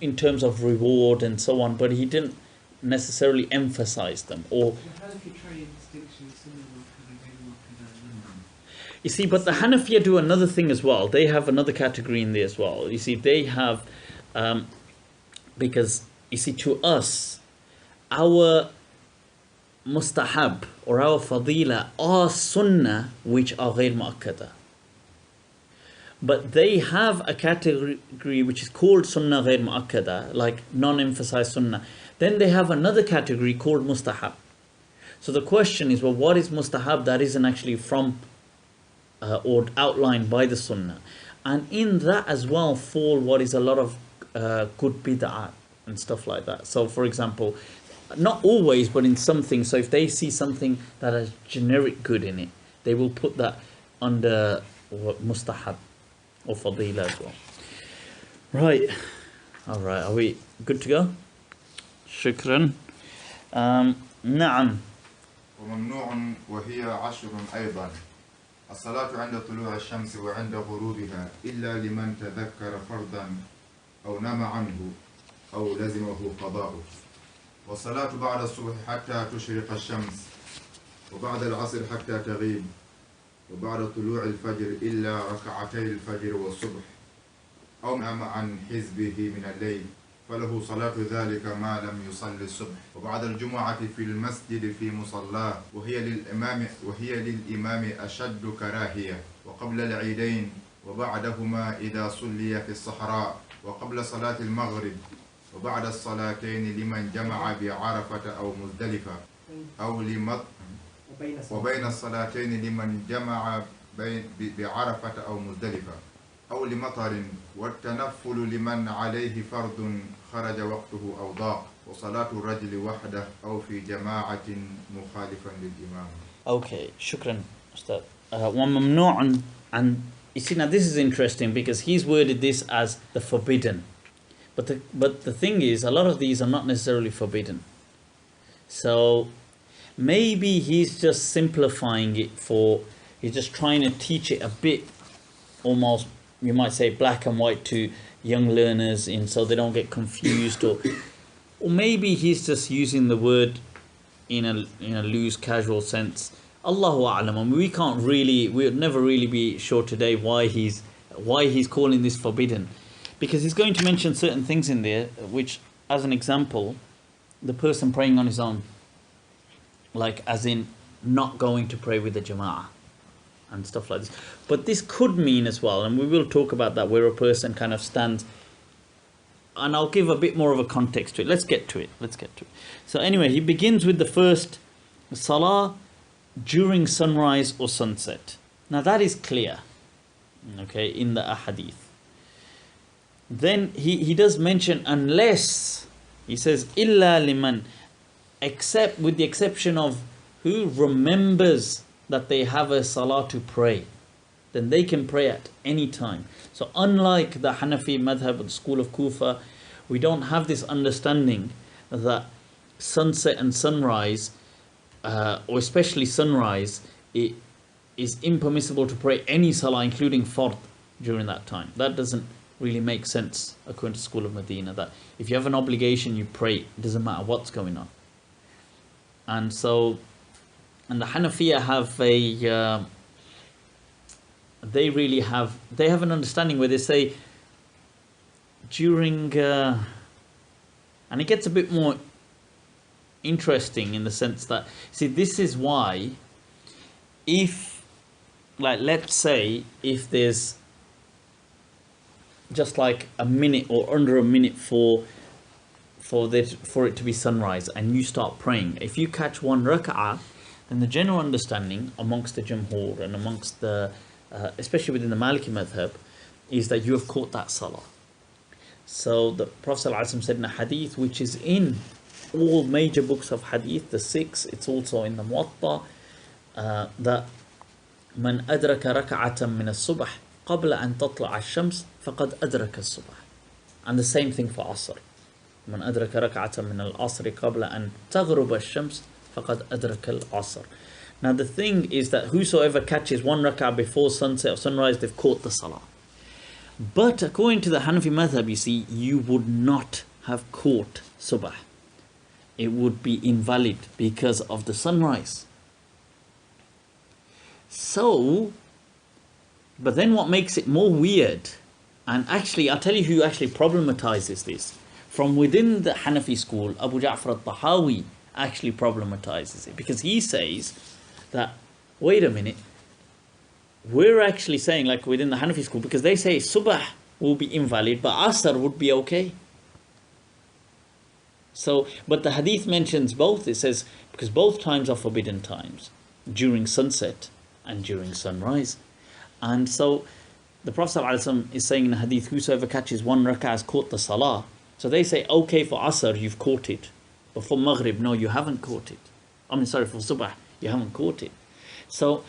in terms of reward and so on, but he didn't necessarily emphasize them. Or How do you try a distinction sunnah mu'akkada? you see, but the Hanafiya do another thing as well. They have another category in there as well. You see, they have because you see, to us, our mustahab or our fadila are sunnah which are ghayr mu'akkada. But they have a category which is called sunnah ghayr mu'akkada, like non-emphasized sunnah. Then they have another category called mustahab. So the question is, well, what is mustahab that isn't actually from or outlined by the sunnah? And in that as well fall what is a lot of good bid'ah and stuff like that. So for example, not always, but in some things. So if they see something that has generic good in it, they will put that under mustahab or fadila as well. Right. All right. Are we good to go? Shukran. Na'am. وممنوع وهي 10 أيضا الصلاة عند طلوع الشمس وعند غروبها إلا لمن تذكر فرضا أو نام عنه أو لزمه قضاؤه والصلاة بعد الصبح حتى تشرق الشمس وبعد العصر حتى تغيب وبعد طلوع الفجر إلا ركعتي الفجر والصبح أو نام عن حزبه من الليل فله صلاة ذلك ما لم يصلي الصبح وبعد الجمعة في المسجد في مصلاه وهي للإمام أشد كراهية وقبل العيدين وبعدهما إذا صلي في الصحراء وقبل صلاة المغرب وبعد الصلاتين لمن جمع بعرفة أو مزدلفة أو وبين الصلاتين لمن جمع بعرفة أو مزدلفة أو لمطر والتنفل لمن عليه فرض خرج وقته أو ضاق وصلاة الرجل وحده أو في جماعة مخالفا للإمام. Okay, shukran, Ustad. وممنوع, and you see now this is interesting because he's worded this as the forbidden. But the thing is, a lot of these are not necessarily forbidden. So maybe he's just simplifying it he's just trying to teach it a bit, almost, you might say, black and white to young learners, so they don't get confused, or maybe he's just using the word in a loose, casual sense. Allahu a'lam. I mean, we'll never really be sure today why he's calling this forbidden. Because he's going to mention certain things in there, which, as an example, the person praying on his own, like as in not going to pray with the jama'ah and stuff like this. But this could mean as well, and we will talk about that, where a person kind of stands, and I'll give a bit more of a context to it. Let's get to it. So anyway, he begins with the first salah during sunrise or sunset. Now that is clear, okay, in the ahadith. Then he does mention, unless, he says, illa liman, except, with the exception of who remembers that they have a salah to pray, then they can pray at any time. So unlike the Hanafi madhab, the school of Kufa, we don't have this understanding that sunset and sunrise, or especially sunrise, it is impermissible to pray any salah, including fard, during that time. That doesn't really make sense according to the school of Medina, that if you have an obligation, you pray, it doesn't matter what's going on. And so, and the Hanafiya have a, they have an understanding where they say during, and it gets a bit more interesting in the sense that, see, this is why, if, like, let's say if there's just like a minute or under a minute for it to be sunrise, and you start praying, if you catch one rak'ah, then the general understanding amongst the Jumhur and amongst the especially within the Maliki madhab, is that you have caught that salah. So the Prophet ﷺ said in a hadith, which is in all major books of hadith, the 6, it's also in the Muwatta, that man adraka rak'atan min as-subh qabla an tatla' ash-shams faqad adraka as-subh. And the same thing for Asr. Man adraka rak'atan min al-asr qabla an taghrub ash-shams faqad adraka al-asr. Now the thing is that whosoever catches one rak'ah before sunset or sunrise, they've caught the salah. But according to the Hanafi madhab, you see, you would not have caught subh. It would be invalid because of the sunrise. So, but then what makes it more weird, and actually I'll tell you who actually problematizes this. From within the Hanafi school, Abu Ja'far al-Tahawi actually problematizes it, because he says that, wait a minute, we're actually saying, like within the Hanafi school, because they say subh will be invalid, but asr would be okay. So, but the hadith mentions both. It says, because both times are forbidden times, during sunset and during sunrise. And so the Prophet ﷺ is saying in the hadith, whosoever catches one rak'ah has caught the salah. So they say, okay, for asr you've caught it, but for maghrib, no, you haven't caught it. I mean, sorry, for subh, you haven't caught it. So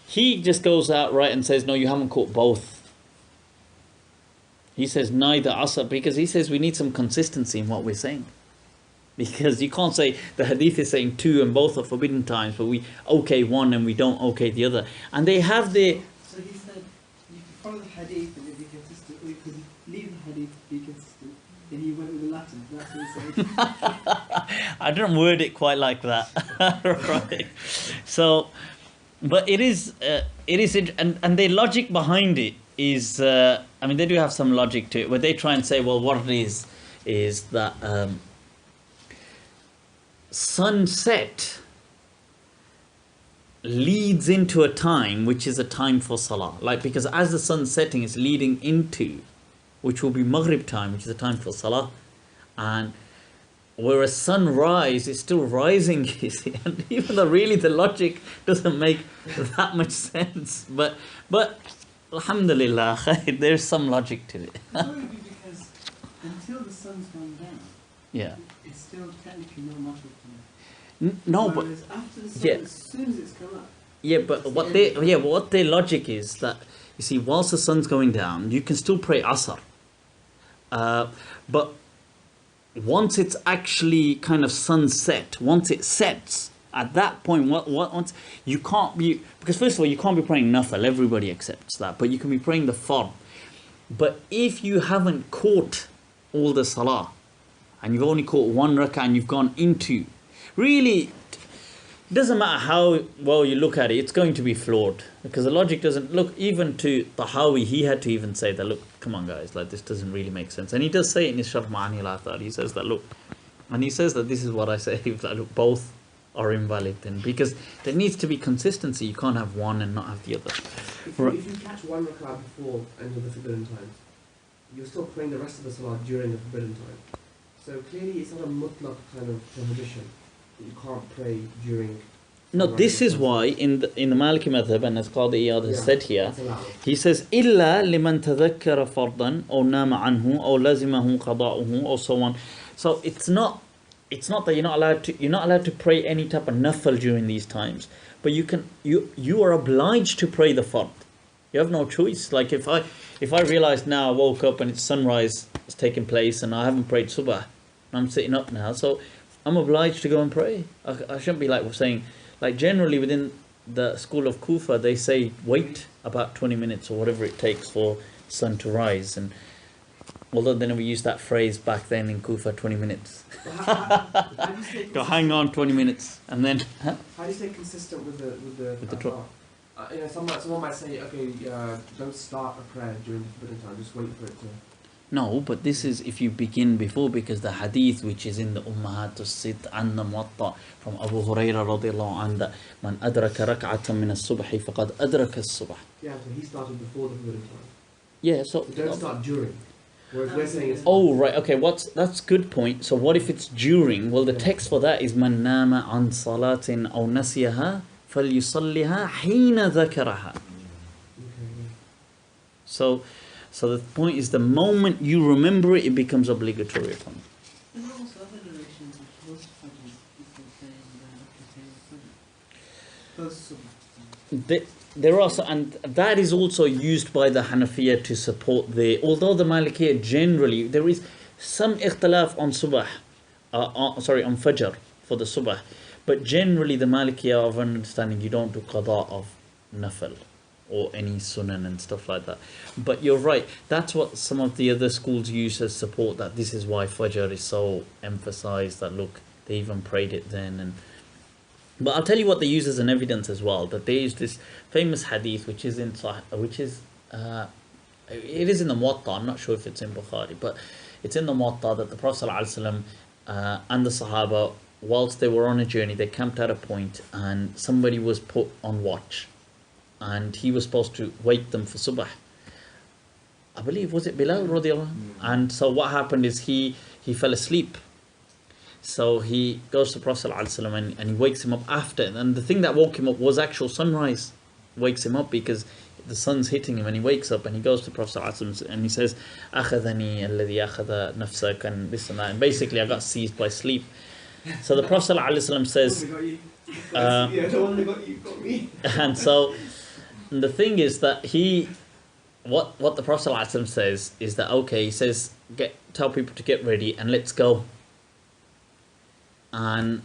he just goes out right and says, no, you haven't caught both. He says neither asr, because he says we need some consistency in what we're saying. Because you can't say the hadith is saying 2 and both are forbidden times, but we okay one and we don't okay the other. And they have the... So he said, you can follow the hadith and be consistent, or you could leave the hadith to be consistent. Then he went with the Latin, that's what he said. I didn't word it quite like that. Right. So, but it is, and the logic behind it is, I mean, they do have some logic to it, where they try and say, well, what it is that sunset leads into a time which is a time for salah. Like, because as the sun's setting, it's leading into, which will be maghrib time, which is a time for salah. And whereas sunrise is still rising, you see, and even though really the logic doesn't make that much sense, but alhamdulillah, there's some logic to it. It's probably because until the sun's gone down, Yeah. it's still technically not much of time. No, but Whereas after the sun, yeah. as soon as it's come up, yeah, but what their logic is that, you see, whilst the sun's going down, you can still pray asr. But once it's actually kind of sunset, once it sets, at that point, once you can't be, because first of all, you can't be praying nafil, everybody accepts that, but you can be praying the fard. But if you haven't caught all the salah, and you've only caught one rak'ah and you've gone into, really, it doesn't matter how well you look at it, it's going to be flawed, because the logic doesn't look, even to Tahawi, he had to even say that, look, come on guys, like this doesn't really make sense. And he does say it in his Sharh Ma'ani al-Athar, he says that, look, And he says that this is what I say, that look, both are invalid then, because there needs to be consistency. You can't have one and not have the other. If you catch one rak'ah before enter the forbidden times, you're still praying the rest of the salah during the forbidden time. So clearly it's not a mutlaq kind of prohibition that you can't pray during. No, this is why in the Maliki madhab, and as Qadi Iyad has said here, that's allowed. he says إلا لمن تذكر فرضا أو نام عنه أو لزمه قضاؤه or so on. So it's not that you're not allowed to pray any type of nafil during these times, but you are obliged to pray the fard. You have no choice. Like if I realize now I woke up and it's sunrise is taking place and I haven't prayed subah, and I'm sitting up now, so I'm obliged to go and pray. I shouldn't be like saying, like generally within the school of Kufa they say wait about 20 minutes or whatever it takes for sun to rise, and although they never used that phrase back then in Kufa, 20 minutes. Go hang on 20 minutes and then How do you stay consistent with the Torah? Someone might say, okay, don't start a prayer during the forbidden time, just wait for it to. No, but this is if you begin before, because the hadith which is in the Ummahat al-Sit and the Muwatta from Abu Hurairah radiallahu anhu, that man adraka rak'atan min as-subhi faqad adraka as-subh. Yeah, so he started before the forbidden time. Yeah, so Don't start during. Whereas we're saying it's. oh right, okay, that's good point. So what if it's during? Well, the text for that is man nama an salatin aw nasiyaha falyusalliha hina dhakaraha. So the point is, the moment you remember it, it becomes obligatory upon you. There are also other narrations which most hadith people saying There are also, and that is also used by the Hanafiya to support although the Malikiya generally, there is some ikhtilaf on subah, on fajr for the subah, but generally the Malikiya of understanding you don't do qada of nafil or any sunan and stuff like that. But you're right, that's what some of the other schools use as support, that this is why fajr is so emphasized, that look, they even prayed it then. But I'll tell you what they use as an evidence as well, that they use this famous hadith which is in it is in the Muwatta. I'm not sure if it's in Bukhari, but it's in the Muwatta that the Prophet ﷺ and the Sahaba, whilst they were on a journey, they camped at a point and somebody was put on watch and he was supposed to wake them for subah. I believe, was it Bilal radiallahu anhu? And so what happened is he fell asleep. So he goes to Prophet ﷺ and he wakes him up after. And the thing that woke him up was actual sunrise. Wakes him up because the sun's hitting him, and he wakes up and he goes to Prophet ﷺ and he says, أخذني الذي أخذ نفسك, and this and that. And basically I got seized by sleep. So the Prophet ﷺ says, and so the thing is that what the Prophet ﷺ says is that, okay, he says, tell people to get ready and let's go. And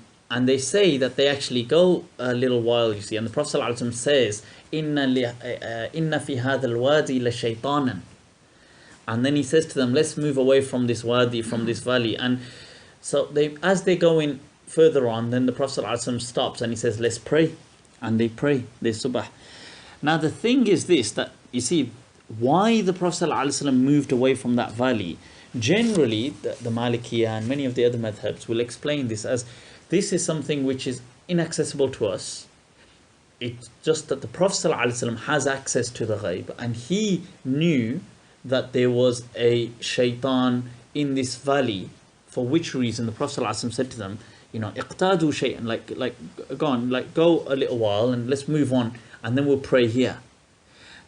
they say that they actually go a little while, you see, and the Prophet ﷺ says, Inna fi hadha al-wadi la shaytanan. And then he says to them, let's move away from this wadi, from this valley. And so as they go in further on, then the Prophet ﷺ stops and he says, let's pray. And they pray, they subah. Now the thing is this, that you see, why the Prophet ﷺ moved away from that valley. Generally, the Malikiya and many of the other madhabs will explain this as, this is something which is inaccessible to us. It's just that the Prophet ﷺ has access to the ghaib, and he knew that there was a shaitan in this valley, for which reason the Prophet ﷺ said to them, iqtadu shay'an, go a little while and let's move on and then we'll pray here.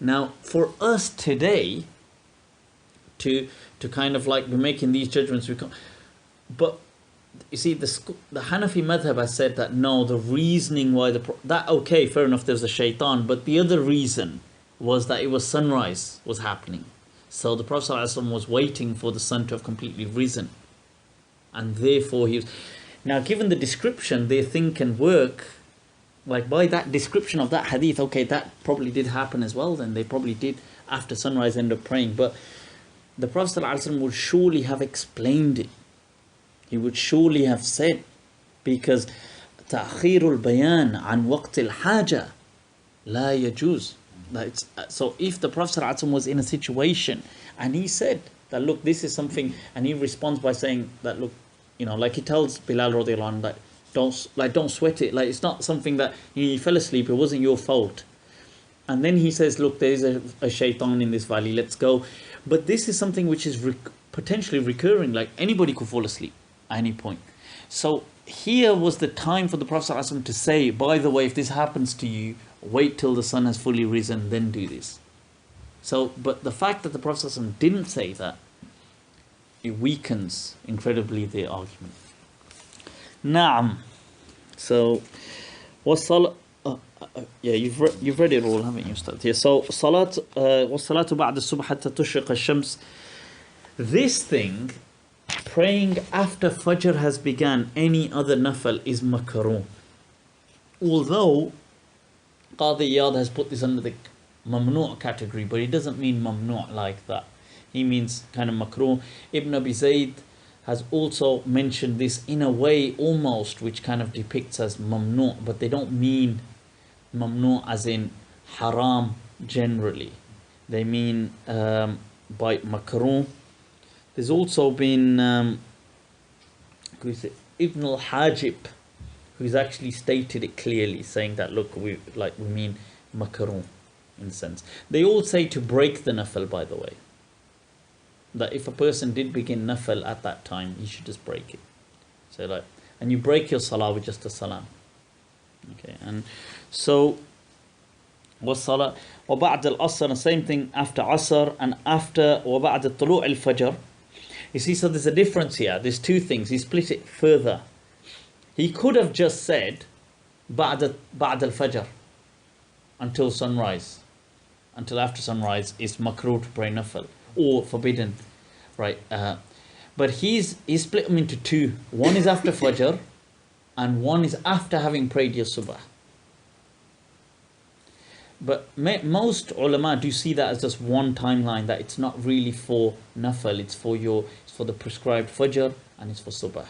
Now, for us today, to kind of like be making these judgments, but you see, the Hanafi madhab has said that no, the reasoning why okay, fair enough, there's a shaitan, but the other reason was that it was sunrise was happening. So the Prophet ﷺ was waiting for the sun to have completely risen. And therefore he was... Now, given the description, their thing can work. Like by that description of that hadith, okay, that probably did happen as well. Then they probably did, after sunrise, end up praying. But the Prophet ﷺ would surely have explained it. He would surely have said, because تأخير البيان عن وقت الحاجة لا يجوز. So if the Prophet ﷺ was in a situation and he said that, look, this is something, and he responds by saying that, look, like he tells Bilal radiallahu anhu that don't sweat it. Like, it's not something that you fell asleep, it wasn't your fault. And then he says, look, there is a shaitan in this valley, let's go. But this is something which is potentially recurring, like anybody could fall asleep at any point. So here was the time for the Prophet ﷺ to say, by the way, if this happens to you, wait till the sun has fully risen, then do this. So, but the fact that the Prophet ﷺ didn't say that, it weakens incredibly the argument. Naam. So, what's Salah? Yeah, you've read it all, haven't you, Ustad? Yeah. So, Salat was-salatu ba'da subh hatta tushriq ash-shams. This thing, praying after Fajr has begun, any other nafal is makruh. Although Qadi Iyad has put this under the mamnu' category, but he doesn't mean mamnu' like that. He means kind of makruh. Ibn Abi Zayd has also mentioned this in a way almost which kind of depicts as mamnu', but they don't mean mamnu' as in haram generally. They mean by makruh. There's also been Ibn al-Hajib, who's actually stated it clearly, saying that look, we mean makruh in the sense. They all say to break the nafal, by the way. That if a person did begin nafal at that time, he should just break it. So and you break your salah with just a salam. Okay, and so was salah وبعد العصر, the same thing after asr and after وبعد طلوع الفجر. You see, so there's a difference here. There's two things. He split it further. He could have just said بعد الفجر until sunrise, until after sunrise is makruh to pray nafal, or forbidden, right? But he's split them into two. One is after Fajr, and one is after having prayed your Subah. But most ulama do see that as just one timeline, that it's not really for nafal, it's for the prescribed Fajr, and it's for Subah.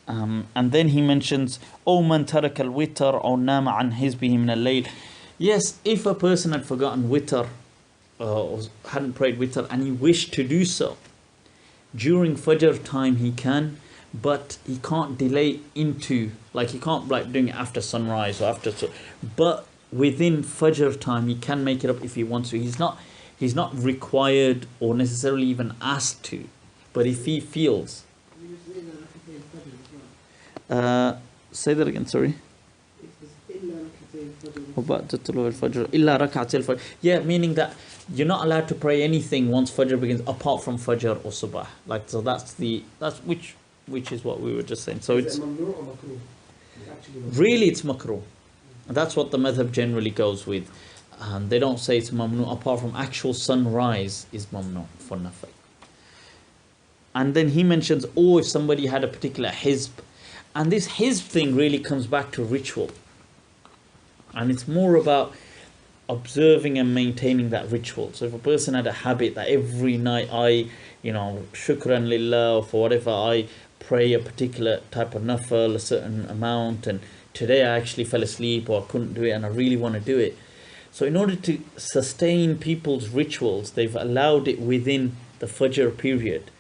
And then he mentions, "O man taraka al-witr or nama an hizbihi min al-layl." Yes, if a person had forgotten witr, or hadn't prayed witr, and he wished to do so during Fajr time, he can, but he can't delay into, like he can't doing it after sunrise or after, but within Fajr time he can make it up if he wants to. He's not required or necessarily even asked to, but if he feels. Say that again, sorry. Yeah, meaning that you're not allowed to pray anything once Fajr begins apart from Fajr or Subah. So that's which is what we were just saying. So it's mamnu' or makruh? really it's makruh. That's what the madhab generally goes with. They don't say it's mamnu' apart from actual sunrise is mamnu' for nafil. And then he mentions, if somebody had a particular hizb, and this hizb thing really comes back to ritual. And it's more about observing and maintaining that ritual. So if a person had a habit that every night shukran lillah, or for whatever, I pray a particular type of nafal, a certain amount, and today I actually fell asleep or I couldn't do it and I really want to do it. So in order to sustain people's rituals, they've allowed it within the Fajr period.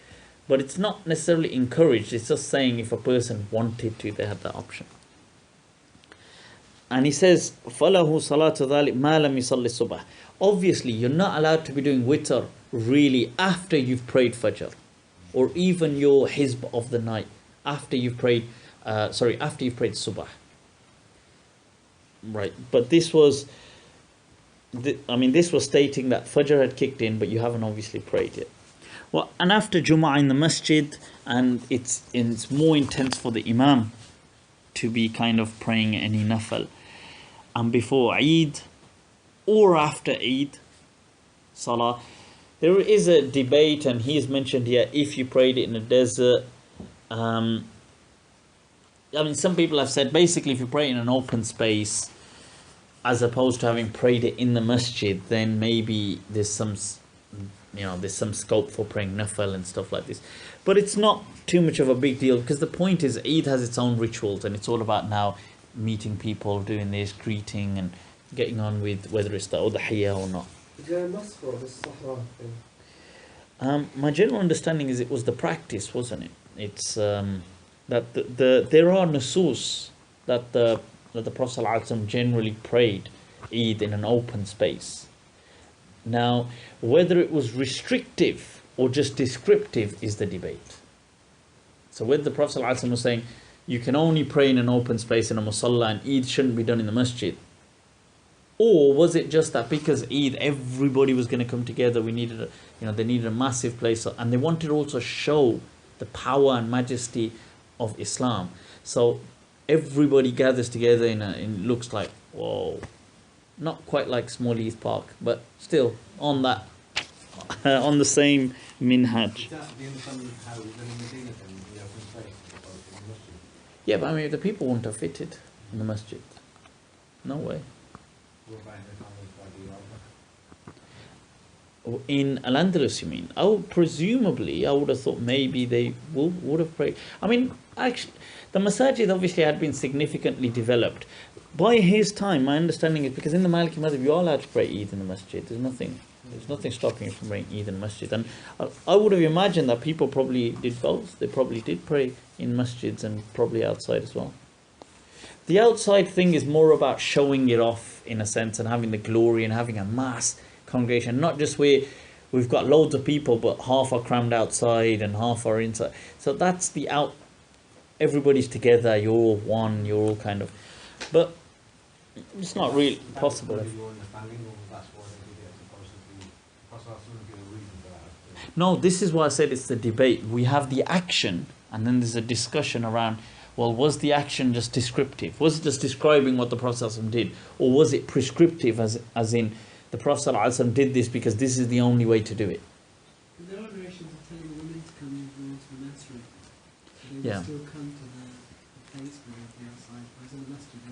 But it's not necessarily encouraged, it's just saying if a person wanted to, they had that option. And he says, فَلَهُ صَلَاةُ ذَلِكَ مَا لَمْ يُصَلِّ الصُّبْحَ. Obviously, you're not allowed to be doing witr really after you've prayed Fajr, or even your hizb of the night after you've prayed, after you've prayed Subah. Right, but this was stating that Fajr had kicked in, but you haven't obviously prayed yet. Well, and after Jum'ah in the masjid, and it's more intense for the Imam to be kind of praying any nafal. And before Eid or after Eid Salah, there is a debate, and he is mentioned here, if you prayed it in a desert. Some people have said basically if you pray in an open space as opposed to having prayed it in the masjid, then maybe there's some scope for praying nafal and stuff like this. But it's not too much of a big deal, because the point is Eid has its own rituals, and it's all about now meeting people, doing this, greeting and getting on with whether it's the udhiyah or not. Is there a mosque for the Sahra thing? My general understanding is it was the practice, wasn't it? It's that there are nusus that the Prophet ﷺ generally prayed Eid in an open space. Now, whether it was restrictive or just descriptive is the debate. So whether the Prophet ﷺ was saying you can only pray in an open space in a musalla and Eid shouldn't be done in the masjid, or was it just that because Eid everybody was going to come together, they needed a massive place, and they wanted to also show the power and majesty of Islam. So everybody gathers together in looks like, whoa, not quite like Small East Park, but still on that on the same minhaj. Is that the understanding of how it was in Medina then, in the open space, as opposed to in the masjid? Yeah, but I mean the people wouldn't have fitted in the masjid. No way. What about in the time of Qadi Iyad? In Al-Andalus, you mean? Presumably, I would have thought maybe they would have prayed. I mean, actually, the masajid obviously had been significantly developed. By his time, my understanding is because in the Maliki madhab, you are allowed to pray Eid in the masjid. There's nothing stopping you from praying Eid in the masjid. And I would have imagined that people probably did both. They probably did pray in masjids and probably outside as well. The outside thing is more about showing it off in a sense and having the glory and having a mass congregation, not just where we've got loads of people but half are crammed outside and half are inside. So that's the everybody's together, you're all one, you're all kind of, but it's not really possible. That's your understanding, or that's why they did it as opposed to the Prophet give a reason for that? No, this is why I said it's the debate. We have the action and then there's a discussion around, well, was the action just descriptive? Was it just describing what the Prophet did? Or was it prescriptive as in the Prophet ﷺ did this because this is the only way to do it? There are narrations of telling the women to come towards the menstruate. So they Yeah. will still come to the place where they're outside, whereas in the masjid,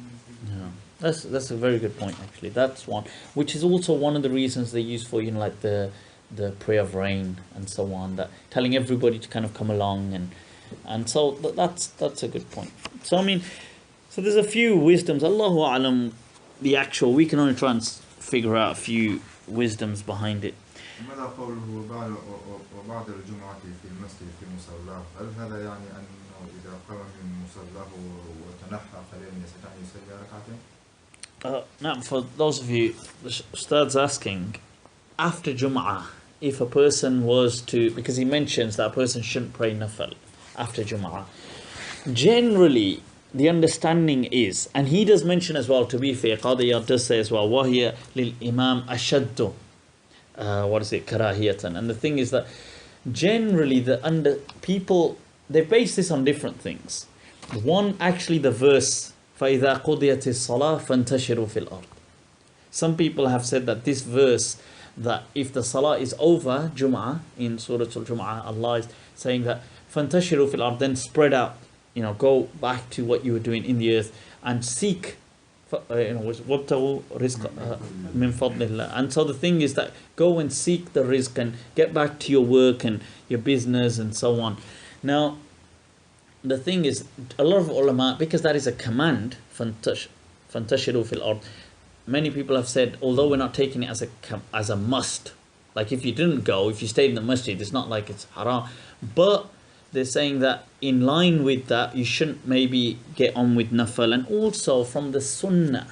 Yeah. That's a very good point actually. That's one, which is also one of the reasons they use for, like the prayer of rain and so on, that telling everybody to kind of come along and so that's a good point. So I mean, so there's a few wisdoms. Allahu A'lam, the actual, we can only try and figure out a few wisdoms behind it. ماذا قوله وبعد الجمعة في المسجد في مصلاه؟ هل هذا يعني أنه إذا قام من مصلاه وتنحى قليلا يستطيع أن يصلي ركعتين؟ Now, for those of you, Ustad's asking, after Jum'ah, if a person was to, because he mentions that a person shouldn't pray nafil after Jum'ah. Generally, the understanding is, and he does mention as well, to be fair, Qadi Iyad does say as well, وَهِيَ لِلْإِمَامِ أَشَدُّ karahiyatan. And the thing is that generally people, they base this on different things. One, actually the verse, فَإِذَا قُضِيَتِ الصَّلَاةِ فَانْتَشِرُوا فِي الْأَرْضِ. Some people have said that this verse, that if the salah is over, Jum'ah, in Surah Al-Jum'ah, Allah is saying that فَانْتَشِرُوا فِي الْأَرْضِ, then spread out, go back to what you were doing in the earth and seek وَابْتَغُوا رِزْقَ مِنْ فَضْلِ اللَّهِ. And so the thing is that go and seek the rizq and get back to your work and your business and so on. Now, the thing is, a lot of ulama, because that is a command, فَانْتَشِرُوا فِي الْأَرْضِ, many people have said, although we're not taking it as a must, like if you didn't go, if you stayed in the masjid, it's not like it's haram, but they're saying that in line with that, you shouldn't maybe get on with nafil. And also from the sunnah,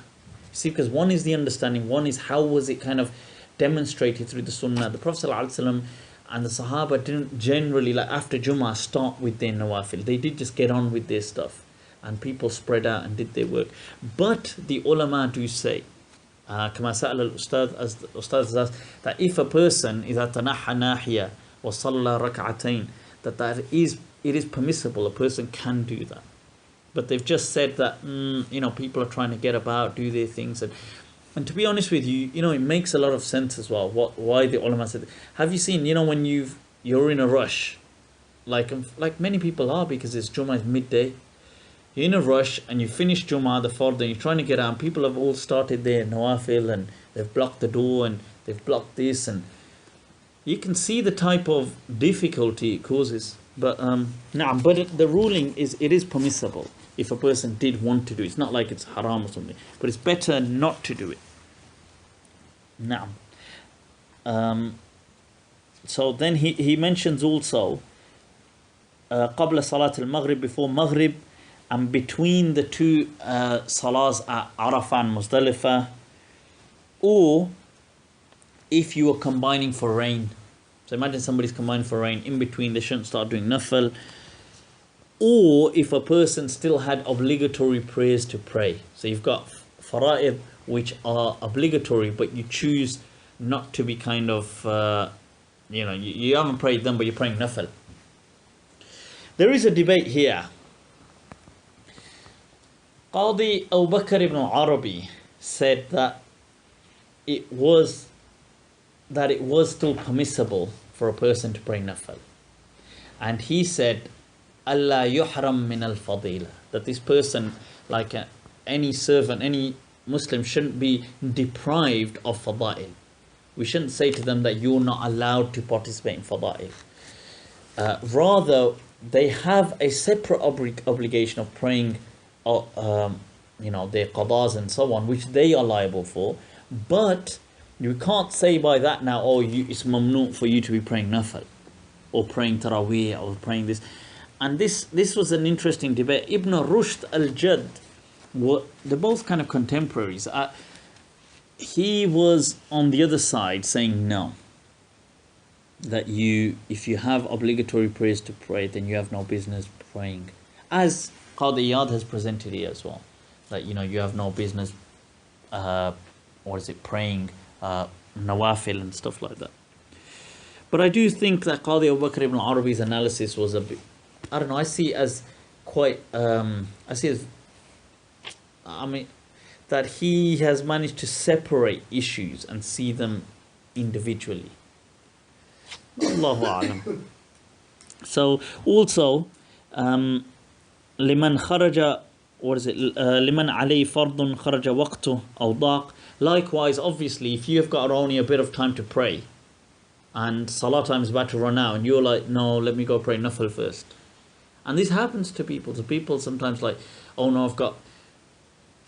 see, because one is the understanding, one is how was it kind of demonstrated through the sunnah. The Prophet ﷺ and the Sahaba didn't generally, like after Jummah, start with their nawafil. They did just get on with their stuff, and people spread out and did their work. But the ulama do say, كما سأل الأستاذ, as the Ustad has asked, that if a person إذا تنحى ناحية وصلى ركعتين, it is permissible, a person can do that. But they've just said that people are trying to get about, do their things, and to be honest with you, it makes a lot of sense as well why the ulama said. Have you seen, when you're in a rush, like many people are, because it's Jummah is midday, you're in a rush and you finish Jummah, the fard, and you're trying to get out, and people have all started their nawafil and they've blocked the door and they've blocked this, and you can see the type of difficulty it causes. But but the ruling is, it is permissible if a person did want to do it. It's not like it's haram or something, but it's better not to do it. So then he mentions also قبل صلاة المغرب, before Maghrib, and between the two salahs at Arafah and Muzdalifah, or if you are combining for rain. So imagine somebody's combining for rain, in between they shouldn't start doing nafil. Or if a person still had obligatory prayers to pray. So you've got fara'id which are obligatory, but you choose not to be kind of, you haven't prayed them, but you're praying nafil. There is a debate here. Qadi Abu Bakr ibn al-Arabi said that it was still permissible for a person to pray nafil. And he said, Allah yuhram min al-fadila, that this person, like any servant, any Muslim, shouldn't be deprived of fada'il. We shouldn't say to them that you're not allowed to participate in fada'il. Rather, they have a separate obligation of praying, their qadas and so on, which they are liable for. But you can't say by that now, it's mamnu for you to be praying nafil, or praying taraweeh, or praying this. And this was an interesting debate. Ibn Rushd al-Jadd, they're both kind of contemporaries. He was on the other side saying no, that if you have obligatory prayers to pray, then you have no business praying. As Qadi Iyad has presented here as well, that you have no business praying nawafil and stuff like that. But I do think that Qadi Abu Bakr ibn Arabi's analysis was a bit, I don't know, I see as quite, that he has managed to separate issues and see them individually. Allahu a'lam. So also, liman kharaja, liman alayhi fardun kharaja waqtu aw daq. Likewise, obviously, if you have got only a bit of time to pray, and salah time is about to run out, and you're like, no, let me go pray nafil first. And this happens to people. So people sometimes like, oh no, I've got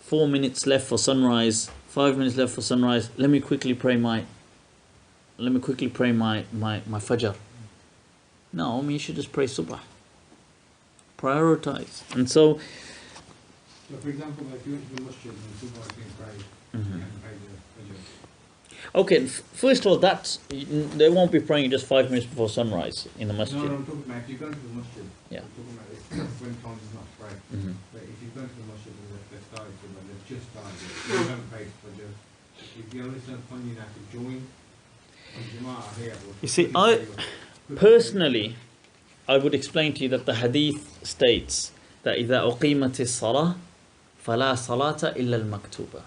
4 minutes left for sunrise, 5 minutes left for sunrise. Let me quickly pray my fajr. No, you should just pray subah. Prioritize. And so for example, if you went to the masjid and subah is being prayed, you haven't prayed the fajr. Okay, first of all, they won't be praying just 5 minutes before sunrise in the masjid. No, I'm talking about if you go to the masjid. Yeah. I'm talking about when time is not prayed. But if you go to the masjid and they've started to, they've just started, you haven't prayed fajr. If the only son upon you now to join, you see, personally, I would explain to you that the hadith states that إذا أقيمت الصلاة فلا صلاة إلا المكتوبة.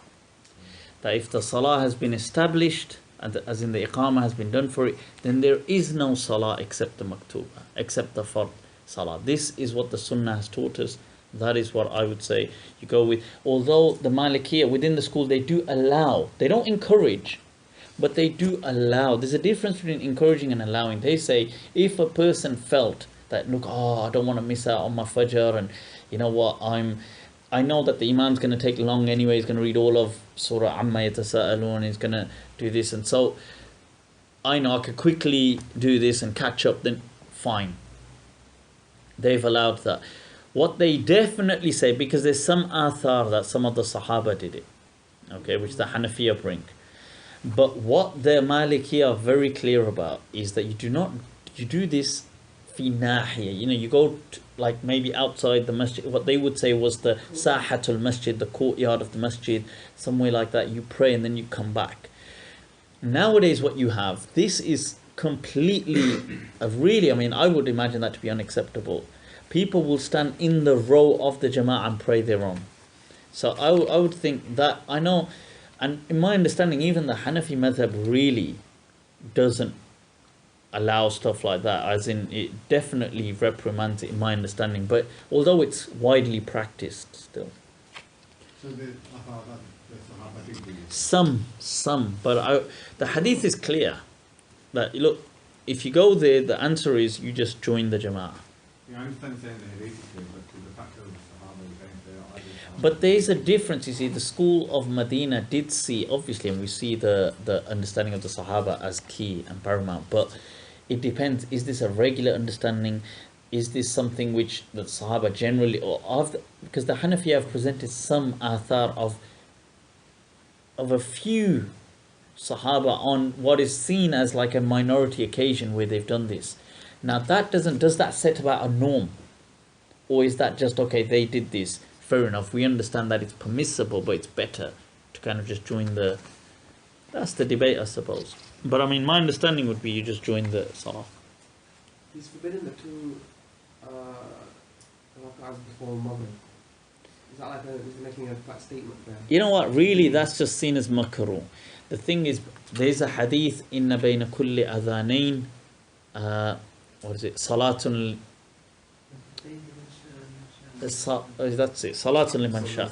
That if the salah has been established, as in the iqamah has been done for it, then there is no salah except the maktuba, except the fard salah. This is what the sunnah has taught us. That is what I would say you go with. Although the Malikiyah within the school, they do allow, they don't encourage, but they do allow. There's a difference between encouraging and allowing. They say if a person felt that, look, I don't want to miss out on my fajr, and you know what, I know that the imam's going to take long anyway, he's going to read all of Surah Amma Yatasa'alun, he's going to do this, and so I know I could quickly do this and catch up, then fine. They've allowed that. What they definitely say, because there's some athar that some of the Sahaba did it, okay, which the Hanafiya bring. But what the Maliki are very clear about is that you do this fi nahiya. You go to, like maybe outside the masjid, what they would say was the sahatul masjid, the courtyard of the masjid, somewhere like that. You pray and then you come back. Nowadays what you have, this is completely, I would imagine that to be unacceptable. People will stand in the row of the jama'ah and pray their own. So I would think that, I know, and in my understanding, even the Hanafi madhab really doesn't allow stuff like that, as in it definitely reprimands it in my understanding, but although it's widely practiced still. So the Sahaba did do it. Some, but the hadith is clear that, look, if you go there, the answer is you just join the jama'ah. Yeah, I understand saying the hadith is clear, but the fact of the Sahaba is saying they are either. But there is a difference. You see, the school of Medina did see, obviously, and we see the understanding of the Sahaba as key and paramount, but it depends. Is this a regular understanding? Is this something which the Sahaba generally, because the Hanafi have presented some athar of a few Sahaba on what is seen as like a minority occasion where they've done this. Now does that set about a norm? Or is that just, okay, they did this, fair enough, we understand that it's permissible, but it's better to kind of just join that's the debate, I suppose. But I mean, my understanding would be you just join the Salah. He's forbidden the two rak'ahs before Maghrib. Is that like is he making a flat statement there? You know what, really that's just seen as makruh. The thing is, there's a hadith, inna bayna kulli adhanayn, what is it, salatun, that's it, salatun liman sha.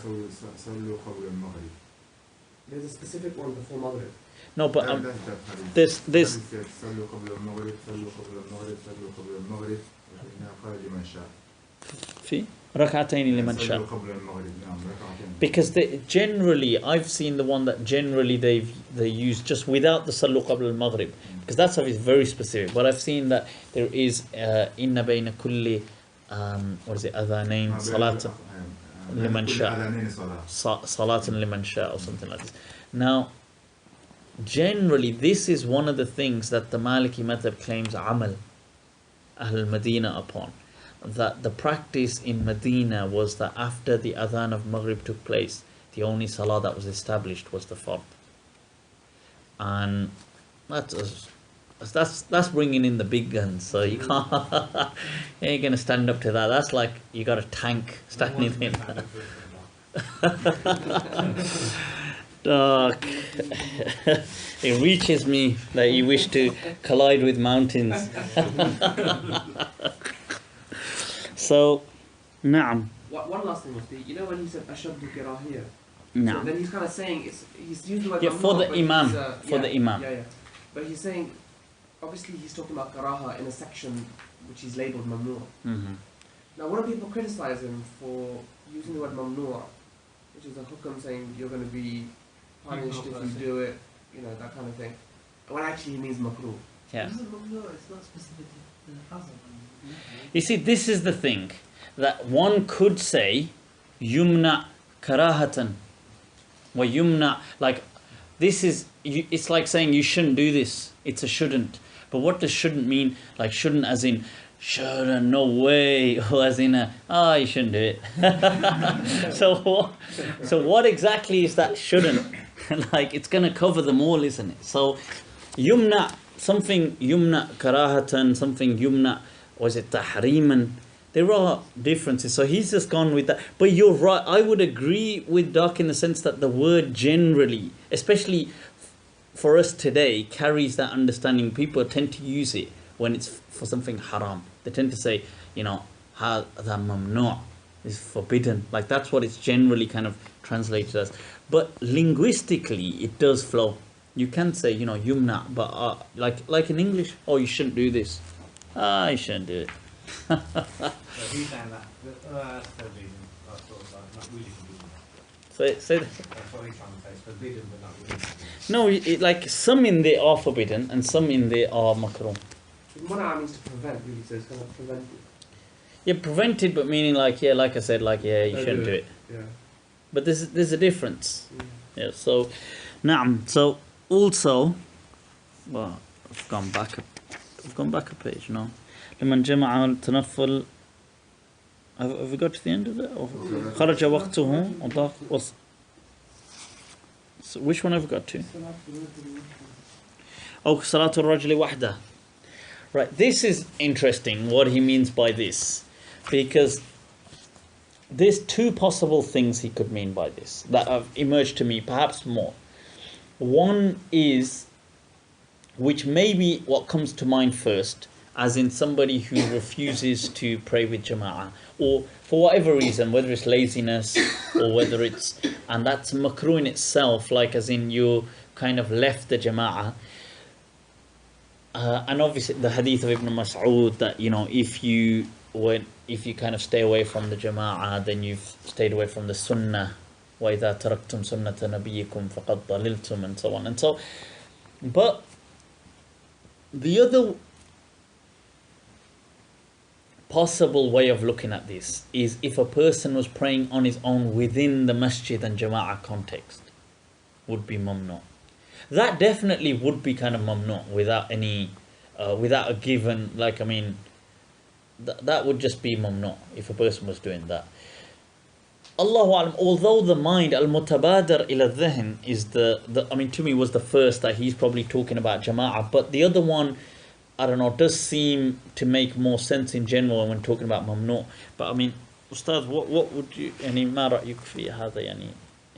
There's a specific one before Maghrib. No, but this في ركعتين لمن شاء. Because generally, I've seen the one that generally they use just without the Sallu Qabla al-Maghrib, because that stuff is very specific. But I've seen that there is inna bayna kulli what is it, adhanayn salatan liman sha, salatan liman sha, or something like this. Now, generally, this is one of the things that the Maliki madhab claims amal al-Madina upon. That the practice in Medina was that after the adhan of Maghrib took place, the only salah that was established was the fard. And that's bringing in the big guns, so you can't, you ain't going to stand up to that. That's like you got a tank standing in. Dark. It reaches me that you wish to collide with mountains. So, na'am. One last thing, Mufti. You know when he said ashaddu kirahiyya? No. So then he's kind of saying he's used the word For the mamnu, but imam. he's, For the imam. Yeah. But he's saying, obviously he's talking about karaha in a section which is labelled mamnu. Mm-hmm. Now, what do people criticize him for using the word mamnu, which is a hukam saying you're going to be punished if you do it, you know, that kind of thing. When actually he means makruh. Yeah. It's not specific to the hazard. You see, this is the thing, that one could say yumna karahatan wa yumna, like this is, it's like saying you shouldn't do this, it's a shouldn't. But what does shouldn't mean? Like shouldn't as in shouldn't, no way, or as in you shouldn't do it. So what exactly is that shouldn't? Like it's going to cover them all, isn't it? So yumna, something yumna karahatan, something yumna, was it tahriman? There are differences. So he's just gone with that. But you're right. I would agree with Doc in the sense that the word generally, especially for us today, carries that understanding. People tend to use it when it's for something haram. They tend to say, you know, hadha mamnu' is forbidden. Like that's what it's generally kind of translated as. But linguistically, it does flow. You can say, you know, yumna, but like in English, oh, you shouldn't do this. I shouldn't do it. So he's saying that that's forbidden, that's sort of like not really forbidden. Say that. That's what he's trying to say, it's forbidden but not really forbidden. No, like some in there are forbidden and some in there are makruh. Mana means to prevent, really, so it's kind of prevented. Yeah, prevented, but meaning like, yeah, like I said, like, yeah, you shouldn't do it. Yeah. But there's a difference. Mm. Yeah, so, na'am. So, also, well, I've gone back a page, no? لمن جمع التنفل, have we got to the end of it? Or خرج وقته وضاق was. So which one have we got to? Oh, صلاة الرجل وحده. Right, this is interesting what he means by this, because there's two possible things he could mean by this that have emerged to me, perhaps more. One is, which may be what comes to mind first, as in somebody who refuses to pray with jama'ah, or for whatever reason, whether it's laziness or whether it's, and that's makruh in itself, like as in you kind of left the jama'ah. And obviously the hadith of Ibn Mas'ud that, you know, if you kind of stay away from the jama'ah, then you've stayed away from the sunnah. وَإِذَا تَرَكْتُمْ سُنَّةَ نَبِيِّكُمْ فَقَدْ ضَلِلْتُمْ, and so on. And so, but the other possible way of looking at this is if a person was praying on his own within the masjid and jama'ah context, would be mamnu. That definitely would be kind of mamnu without any, without a given, like, I mean, that would just be mamnu if a person was doing that. Allahu alam, although the mind, al-mutabadar ila dhihn is I mean, to me was the first that he's probably talking about jama'ah, but the other one, I don't know, does seem to make more sense in general when talking about mamnu. But I mean, Ustad, what would you, يعني ما رأيك في هذا يعني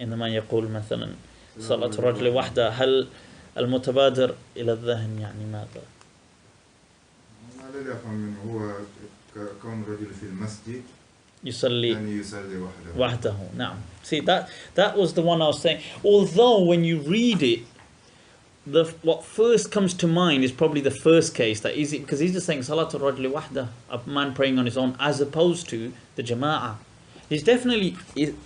إنما يقول مثلا صلاة الرجل وحده هل المتبادر إلى الذهن يعني ماذا؟ ما الذي أفهم منه هو كون رجل في المسجد يصلي يعني يصلي وحده. نعم. See, that was the one I was saying. Although when you read it, what first comes to mind is probably the first case, that is it, because he's just saying Salatul Rajli Wahda, a man praying on his own, as opposed to the Jama'ah. It's definitely,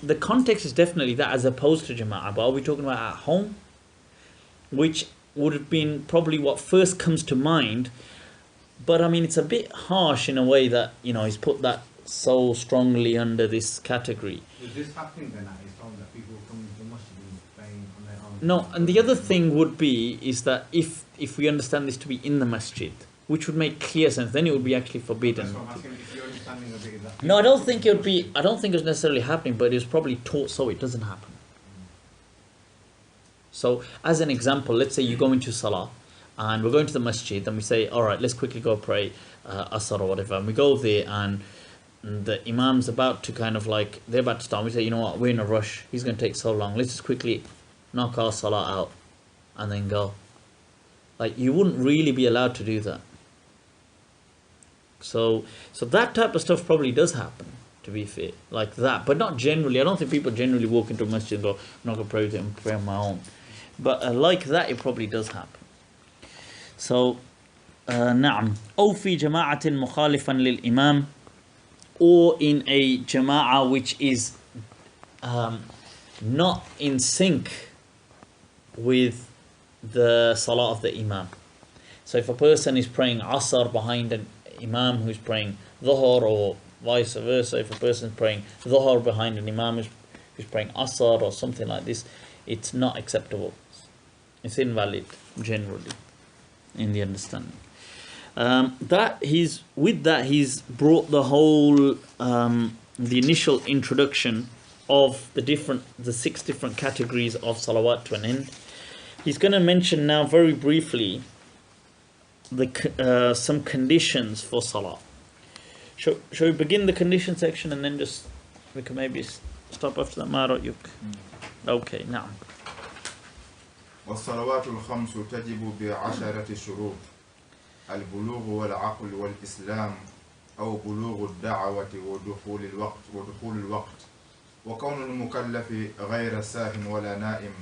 the context is definitely that, as opposed to Jama'ah. But are we talking about at home? Which would have been probably what first comes to mind. But I mean, it's a bit harsh in a way that, you know, he's put that so strongly under this category. Is this happening then at his time, that people come to the masjid and praying on their own? No, and the other thing would be is that if we understand this to be in the masjid, which would make clear sense, then it would be actually forbidden. That's what I'm asking, if your understanding of it is that. No, I don't think it was necessarily happening, but it was probably taught so it doesn't happen. So, as an example, let's say you go into Salah, and we're going to the masjid, and we say, all right, let's quickly go pray Asr or whatever, and we go there, and the imam's about to kind of like, they're about to start, we say, you know what, we're in a rush, he's going to take so long, let's just quickly knock our Salah out, and then go. Like, you wouldn't really be allowed to do that. So that type of stuff probably does happen, to be fair, like that, but not generally. I don't think people generally walk into a masjid and go, I'm not going to pray with it, I'm pray on my own. But like that, it probably does happen. So, نعم. أو في جماعة مخالفا للإمام, or in a jama'ah which is not in sync with the salah of the imam. So if a person is praying Asr behind an imam who's praying Dhuhr, or vice versa, if a person is praying Dhuhr behind an imam who's praying Asr or something like this, it's not acceptable. It's invalid generally in the understanding. He's brought the whole the initial introduction of the 6 different categories of salawat to an end. He's going to mention now very briefly some conditions for salah. Shall we begin the condition section and then we can maybe stop after that? Ma ra'yuk? Okay, now. والصلوات الخمس تجب ب10 شروط: البلوغ والعقل والإسلام، أو بلوغ الدعوة ودخول الوقت، وكون المكلف غير ساه ولا نائم،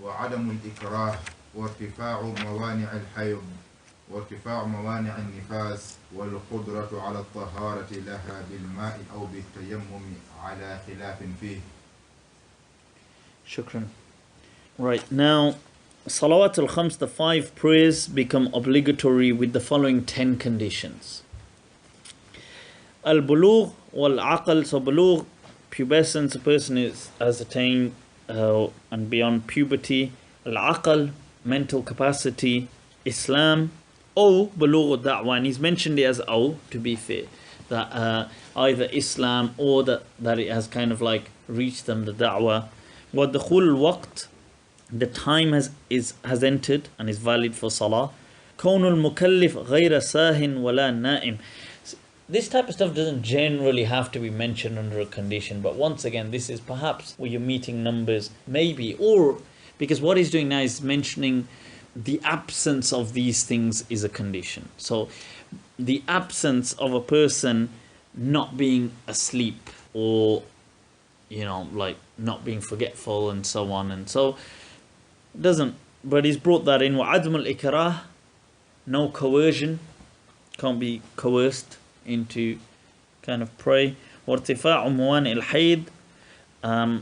وعدم الإكراه، وارتفاع موانع الحيض، وارتفاع موانع النفاس، والقدرة على الطهارة لها بالماء أو بالتيمم على خلاف فيه. Shukran. Right, now Salawat al-Khams, the 5 prayers, become obligatory with the following 10 conditions. Al-Bulugh wal-Aql, so Bulugh, pubescence, a person has attained and beyond puberty. Al-Aql, mental capacity. Islam, or Bulugh al-Da'wah, and he's mentioned it as to be fair, that either Islam or that it has kind of like reached them, the Da'wah. وَدُخُولُ الْوَقْتِ, the time has entered and is valid for Salah. كَوْنُ الْمُكَلِّفْ غَيْرَ سَاهٍ وَلَا نَائِمٍ. This type of stuff doesn't generally have to be mentioned under a condition, but once again, this is perhaps where you're meeting numbers, maybe, or because what he's doing now is mentioning the absence of these things is a condition. So the absence of a person not being asleep, or like not being forgetful and so on, and so but he's brought that in. وَعَدْمُ الْإِكْرَاهِ, no coercion, can't be coerced into kind of pray. وَارْتِفَاعُ مُوَانِئِ الْحَيْضِ,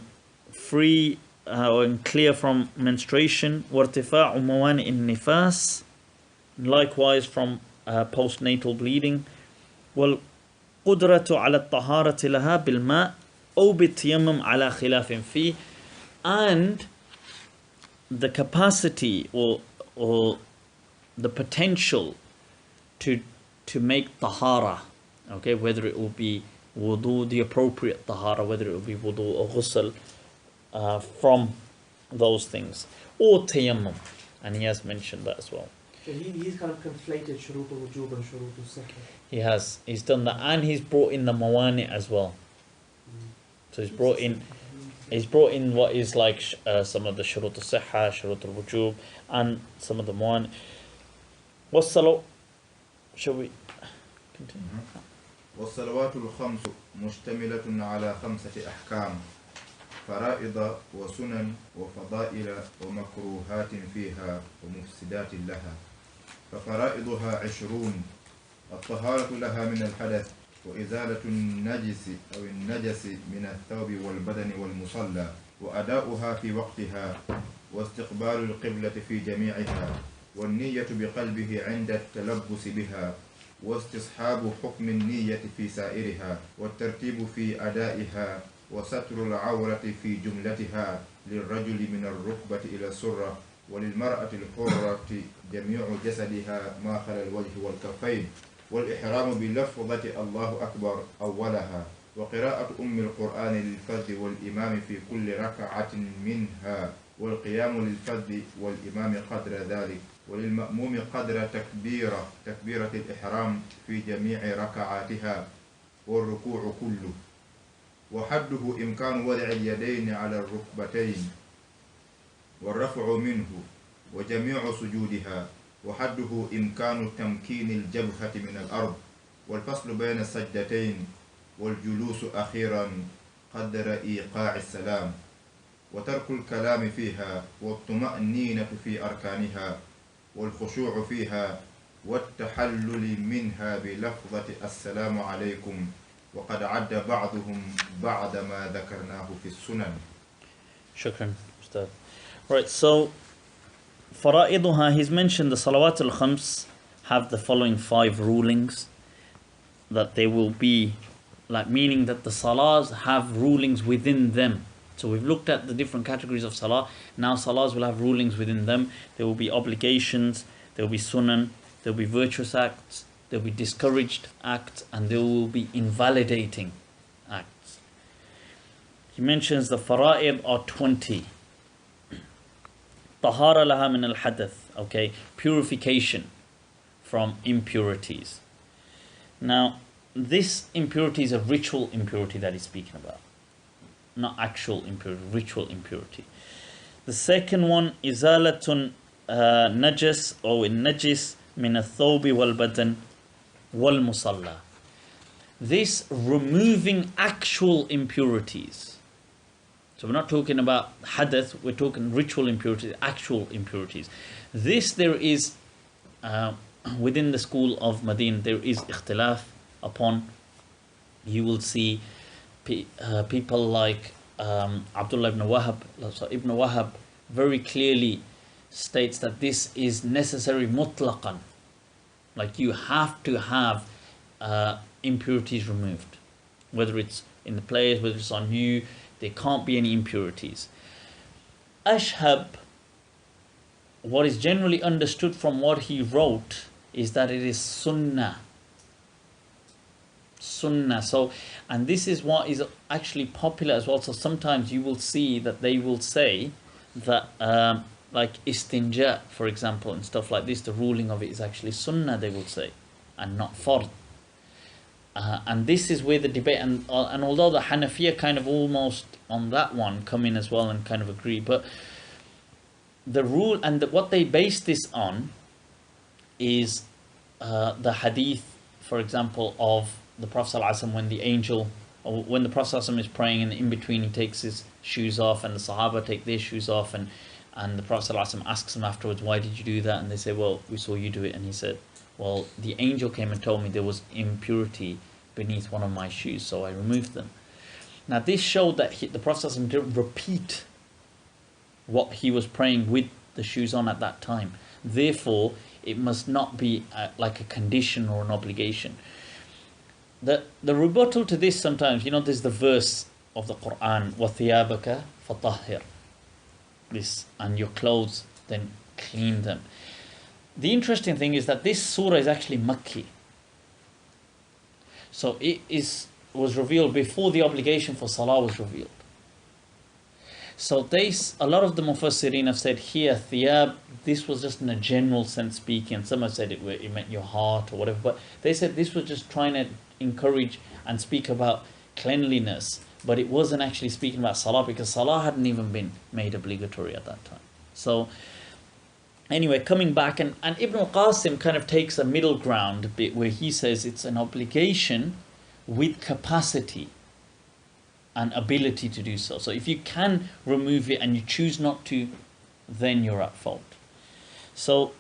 free and clear from menstruation. وَارْتِفَاعُ مُوَانِئِ النِّفَاسِ, likewise from postnatal bleeding. قدرة على الطهارة لها بالماء أو بالتيمم على خلاف فيه, and the capacity or the potential to make tahara, okay, whether it will be wudu, the appropriate tahara, whether it will be wudu or ghusl, from those things, or tayammum, and he has mentioned that as well. So he's kind of conflated shurut al-wujub and shurut al-sihha. He's done that, and he's brought in the mawani as well. So he's brought in what is like some of the shurut al-sihha, shurut al-wujub, and some of the mawani. What's salah? Shall we continue? والصلوات الخمس مشتملة على 5 أحكام فرائض وسنن وفضائل ومكروهات فيها ومفسدات لها. ففرائضها 20: الطهارة لها من الحدث وإزالة النجس من الثوب والبدن والمصلى وأداؤها في وقتها واستقبال القبلة في جميعها والنية بقلبه عند التلبس بها واستصحاب حكم النية في سائرها والترتيب في أدائها وستر العورة في جملتها للرجل من الركبة إلى السرة وللمرأة الحرة جميع جسدها ما خلا الوجه والكفين والإحرام بلفظة الله أكبر أولها وقراءة القرآن للفرد والإمام في كل ركعة منها والقيام للفرد والإمام قدر ذلك وللمأموم قدر تكبيرة الإحرام في جميع ركعاتها والركوع كله وحده إمكان وضع اليدين على الركبتين والرفع منه وجميع سجودها وحده إمكان تمكين الجبهة من الأرض والفصل بين السجدتين والجلوس أخيرا قدر إيقاع السلام وترك الكلام فيها والطمأنينة في أركانها والخشوع فيها والتحلل منها بلفظة السلام عليكم وقد عد بعضهم بعد ما ذكرناه في السنن. Shukran, Ustad. Right, so fara'iduha, he's mentioned the salawat al-khams have the following 5 rulings, that they will be, like, meaning that the salahs have rulings within them. So we've looked at the different categories of salah. Now salahs will have rulings within them. There will be obligations, there will be sunan, there will be virtuous acts, there will be discouraged acts, and there will be invalidating acts. He mentions the fara'id are 20. Tahara laha min al-hadath, okay, purification from impurities. Now, this impurity is a ritual impurity that he's speaking about, not actual impurity, ritual impurity. The second one, izalatun najas or najis min al-thawbi wal-badan wal-musalla. This removing actual impurities. So we're not talking about hadath, we're talking ritual impurities, actual impurities. This there is, within the school of Medina, there is ikhtilaf upon. You will see people like Abdullah ibn Wahab. So Ibn Wahab very clearly states that this is necessary mutlaqan. Like you have to have impurities removed. Whether it's in the place, whether it's on you, there can't be any impurities. Ashhab, what is generally understood from what he wrote is that it is sunnah. Sunnah. So, and this is what is actually popular as well. So sometimes you will see that they will say that like istinja, for example, and stuff like this, the ruling of it is actually sunnah, they will say, and not fard. And this is where the debate, and although the Hanafiya kind of almost on that one come in as well and kind of agree, but the rule and what they base this on is the hadith, for example, of the Prophet ﷺ when the angel, or when the Prophet ﷺ is praying and in between he takes his shoes off and the Sahaba take their shoes off, and the Prophet ﷺ asks them afterwards, why did you do that? And they say, well, we saw you do it. And he said, well, the angel came and told me there was impurity beneath one of my shoes, so I removed them. Now this showed that the Prophet ﷺ didn't repeat what he was praying with the shoes on at that time. Therefore, it must not be like a condition or an obligation. the rebuttal to this sometimes, there's the verse of the Quran, وَثِيَابَكَ فَطَهِّرْ, this, and your clothes, then clean them. The interesting thing is that this surah is actually Makki. So it was revealed before the obligation for Salah was revealed. So a lot of the Mufassirin have said here, thiyab, this was just in a general sense speaking, and some have said it meant your heart or whatever, but they said this was just trying to encourage and speak about cleanliness, but it wasn't actually speaking about Salah, because Salah hadn't even been made obligatory at that time. So anyway, coming back, and Ibn al-Qasim kind of takes a middle ground a bit, where he says it's an obligation with capacity and ability to do so. So if you can remove it and you choose not to, then you're at fault. So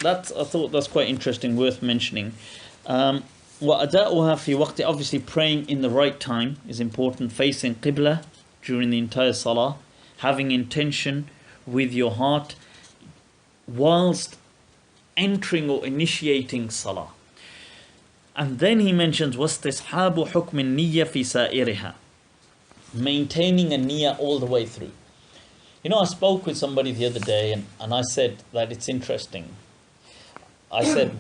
I thought that's quite interesting, worth mentioning. وَأَدَاؤُهَا فِي وَقْتِ, obviously praying in the right time is important, facing Qibla during the entire Salah, having intention with your heart whilst entering or initiating Salah. And then he mentions وَاسْتِصْحَابُ حُكْمِ النِّيَّةِ فِي سَائِرِهَا, maintaining a niyyah all the way through. I spoke with somebody the other day, and I said that it's interesting. I said,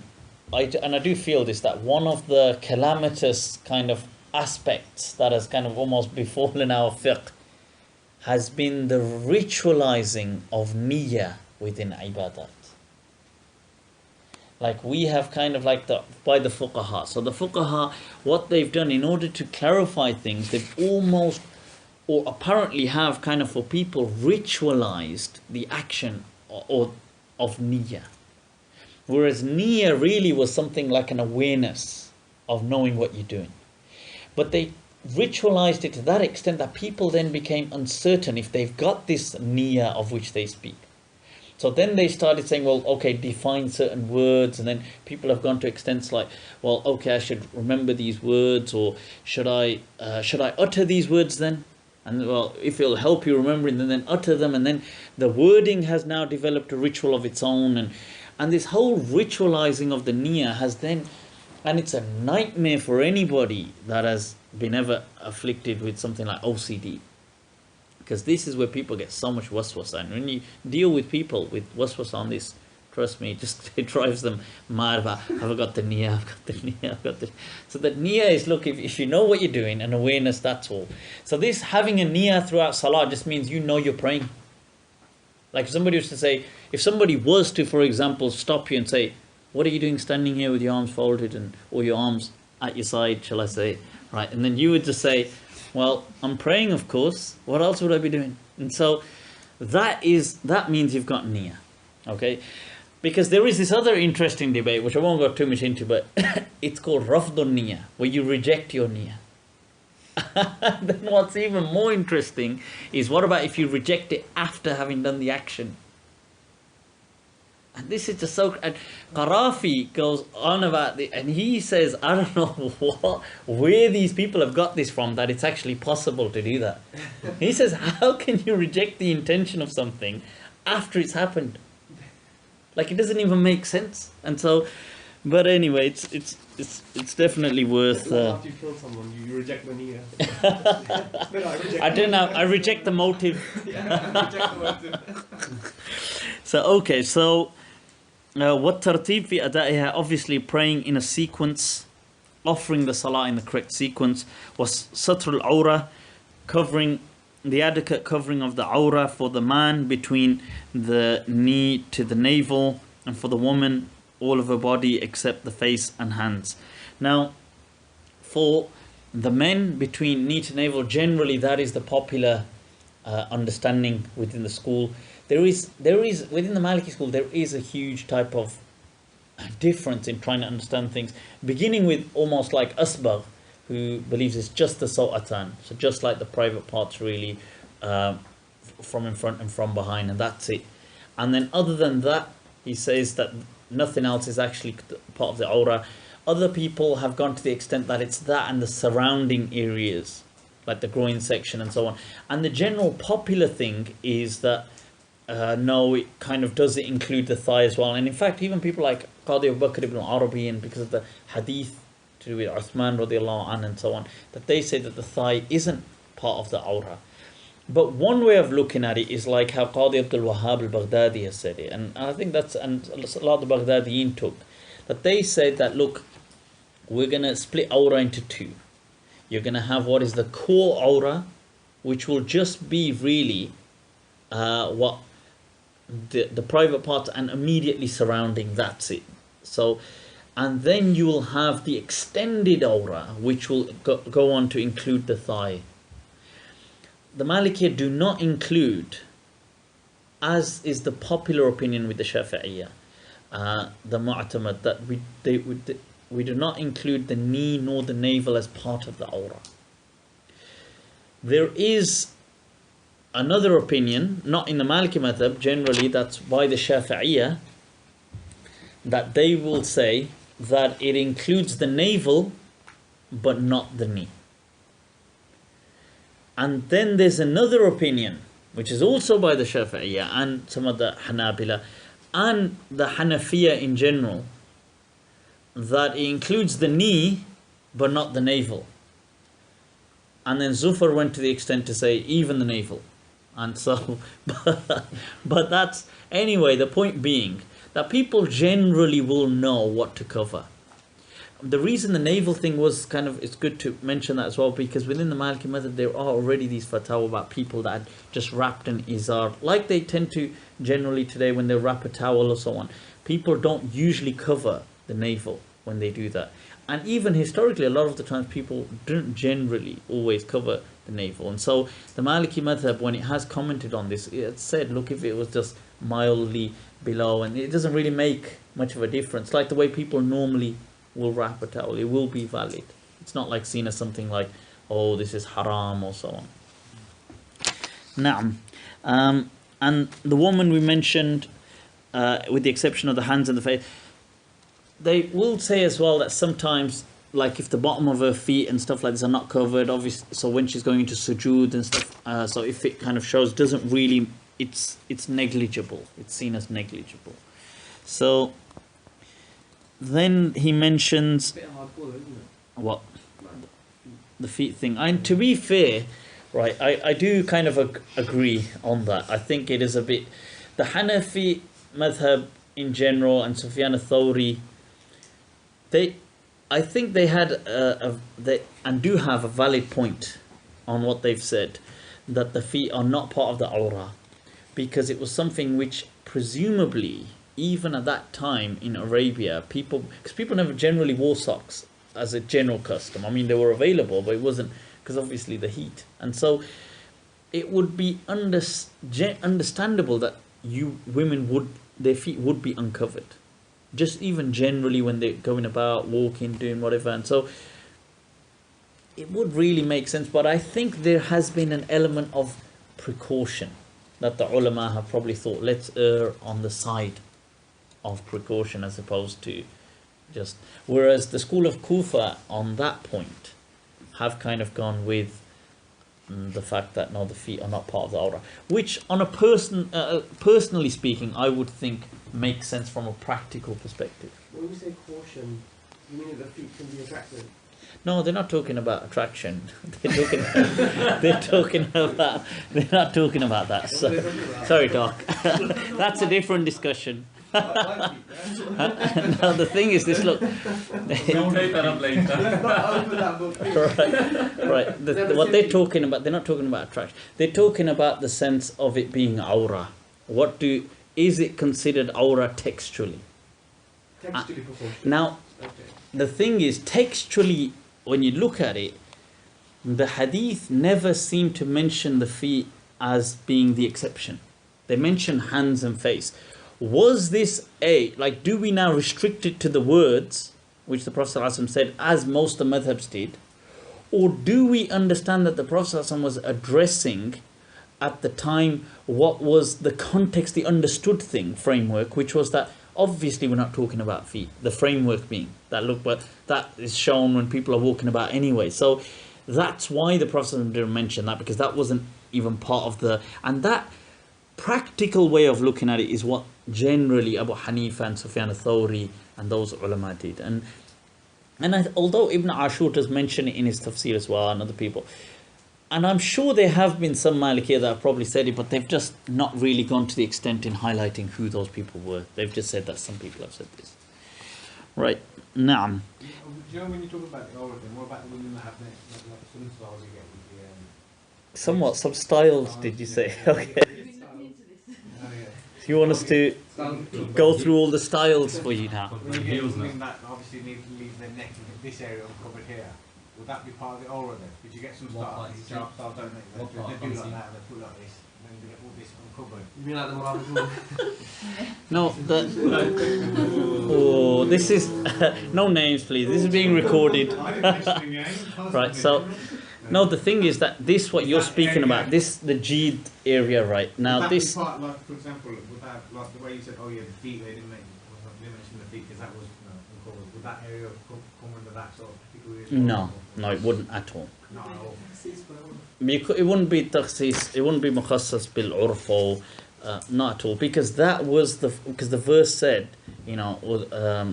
and I do feel this, that one of the calamitous kind of aspects that has kind of almost befallen our fiqh has been the ritualizing of niyyah within ibadat. Like we have kind of like by the fuqaha. So the fuqaha, what they've done in order to clarify things, they've almost, or apparently have kind of for people, ritualized the action of niyyah. Whereas niyyah really was something like an awareness of knowing what you're doing. But they ritualized it to that extent that people then became uncertain if they've got this niyyah of which they speak. So then they started saying, well, okay, define certain words, and then people have gone to extents like, well, okay, I should remember these words, or should I utter these words then? And well, if it'll help you remembering, then utter them, and then the wording has now developed a ritual of its own, and this whole ritualizing of the niyyah has then, and it's a nightmare for anybody that has been ever afflicted with something like OCD. Because this is where people get so much waswasa. And when you deal with people with waswasa on this, trust me, it drives them mad about, have I got the niyyah, I've got the niyyah, I've got the... So that niyyah is, look, if you know what you're doing, and awareness, that's all. So this having a niyyah throughout salah just means you know you're praying. Like if somebody was to say, if somebody was to, for example, stop you and say, what are you doing standing here with your arms folded or your arms at your side, shall I say, right? And then you would just say, well, I'm praying, of course. What else would I be doing? And so that means you've got niyyah, okay? Because there is this other interesting debate, which I won't go too much into, but it's called rafdun niyyah, where you reject your niyyah. Then what's even more interesting is, what about if you reject it after having done the action? And this is just so... And Qarafi goes on about it, and he says, I don't know where these people have got this from, that it's actually possible to do that. He says, how can you reject the intention of something after it's happened? Like, it doesn't even make sense. And so, but anyway, it's definitely worth... After you kill someone, you reject the niyyah. I don't know, I reject the motive. Yeah, reject the motive. So, okay, so... what tartib fi ada'iha, obviously praying in a sequence, offering the salah in the correct sequence, was satr al-awra, covering the adequate covering of the awra for the man between the knee to the navel, and for the woman all of her body except the face and hands. Now for the men between knee to navel, generally that is the popular understanding within the school. There is within the Maliki school, there is a huge type of difference in trying to understand things, beginning with almost like Asbagh, who believes it's just the sawatan, so just like the private parts really, from in front and from behind, and that's it. And then other than that, he says that nothing else is actually part of the aura. Other people have gone to the extent that it's that and the surrounding areas, like the groin section and so on. And the general popular thing is that no, it kind of does include the thigh as well. And in fact, even people like Qadi Iyad ibn Arabi, and because of the hadith to do with Uthman radiallahu anhu and so on, that they say that the thigh isn't part of the awrah. But one way of looking at it is like how Qadi Abdul Wahhab al-Baghdadi has said it, and I think that's, and a lot of the Baghdadiyin took, that they said that, look, we're going to split awrah into two. You're going to have what is the core awrah, which will just be really what the private parts and immediately surrounding, that's it. So, and then you will have the extended awrah, which will go on to include the thigh. The Maliki do not include, as is the popular opinion with the Shafi'iyya, the Mu'tamad, that we do not include the knee nor the navel as part of the awrah. There is another opinion, not in the Maliki madhab, generally that's by the Shafi'iyya, that they will say that it includes the navel but not the knee. And then there's another opinion, which is also by the Shafi'iyya and some of the Hanabila and the Hanafiya in general, that it includes the knee but not the navel. And then Zufar went to the extent to say even the navel. And so, but that's, anyway, the point being that people generally will know what to cover. The reason the navel thing was kind of, it's good to mention that as well, because within the Maliki method there are already these fatwa about people that just wrapped an izar, like they tend to generally today when they wrap a towel or so on. People don't usually cover the navel when they do that. And even historically, a lot of the times people don't generally always cover the navel. And so the Maliki madhab, when it has commented on this, it said, look, if it was just mildly below, and it doesn't really make much of a difference. Like the way people normally will wrap a towel, it will be valid. It's not like seen as something like, oh, this is haram or so on. Na'am. And the woman we mentioned, with the exception of the hands and the face, they will say as well that sometimes, like if the bottom of her feet and stuff like this are not covered, obviously, so when she's going into sujood and stuff, so if it kind of shows, doesn't really, it's negligible. It's seen as negligible. So then he mentions, It's a bit hardcore, isn't it? what? The feet thing. And to be fair, right, I do kind of agree on that. I think it is a bit, the Hanafi madhab in general and Sufyan al-Thawri, I think they had and do have a valid point on what they've said, that the feet are not part of the awrah, because it was something which presumably, even at that time in Arabia, because people never generally wore socks as a general custom. I mean, they were available, but it wasn't, because obviously the heat. And so it would be understandable that women their feet would be uncovered, just even generally when they're going about, walking, doing whatever. And so it would really make sense. But I think there has been an element of precaution that the ulama have probably thought, let's err on the side of precaution as opposed to just, whereas the school of Kufa on that point have kind of gone with the fact that no, the feet are not part of the awrah, which on a personally speaking, I would think makes sense from a practical perspective. When you say caution, you mean that the feet can be attractive? No, they're not talking about attraction. They're talking about. They're not talking about that. So, sorry, Doc. That's a different discussion. No, the thing is this. Look. Right. What they're talking about, they're not talking about attraction. They're talking about the sense of it being awrah. Is it considered awrah textually? Textually proportional. Now, Okay. the thing is, textually, when you look at it, the hadith never seem to mention the feet as being the exception. They mention hands and face. Was this do we now restrict it to the words, which the Prophet ﷺ said, as most of the madhabs did? Or do we understand that the Prophet ﷺ was addressing at the time what was the context, the understood framework, which was that obviously we're not talking about feet, the framework being that look, but that is shown when people are walking about anyway. So that's why the Prophet ﷺ didn't mention that, because that wasn't even part of and that practical way of looking at it is what generally Abu Hanifa and Sufyan al-Thawri and those ulama did. And And although Ibn Ashur does mention it in his tafsir as well, and other people, and I'm sure there have been some Malikiyah that have probably said it, but they've just not really gone to the extent in highlighting who those people were. They've just said that some people have said this. Right. Naam. Do you know when you talk about the oral thing, what about the women that have like some styles you get with the Somewhat, some styles, did you say? Okay. Oh, yeah. You want us to go through all the styles for you now? When you get women that obviously need to leave their neck and this area uncovered here, would that be part of the aura then? Would you get some styles, sharp styles, don't they? They do like that, they put like this, and then they get all this uncovered. You mean like the Morales? No, oh, this is no names, please. This is being recorded. Right. So, no, the thing is that this, what you're speaking about, this the Jeed area, right now. Would that This be part, like, for example, would that, like the way you said, oh yeah, the feet, they didn't mention the feet because that was uncovered. Would that area come under that sort of particular? no, it wouldn't at all. Not at all. It wouldn't be takhsis, it wouldn't be mukhassas bil urf or not at all, because that was because the verse said, you know,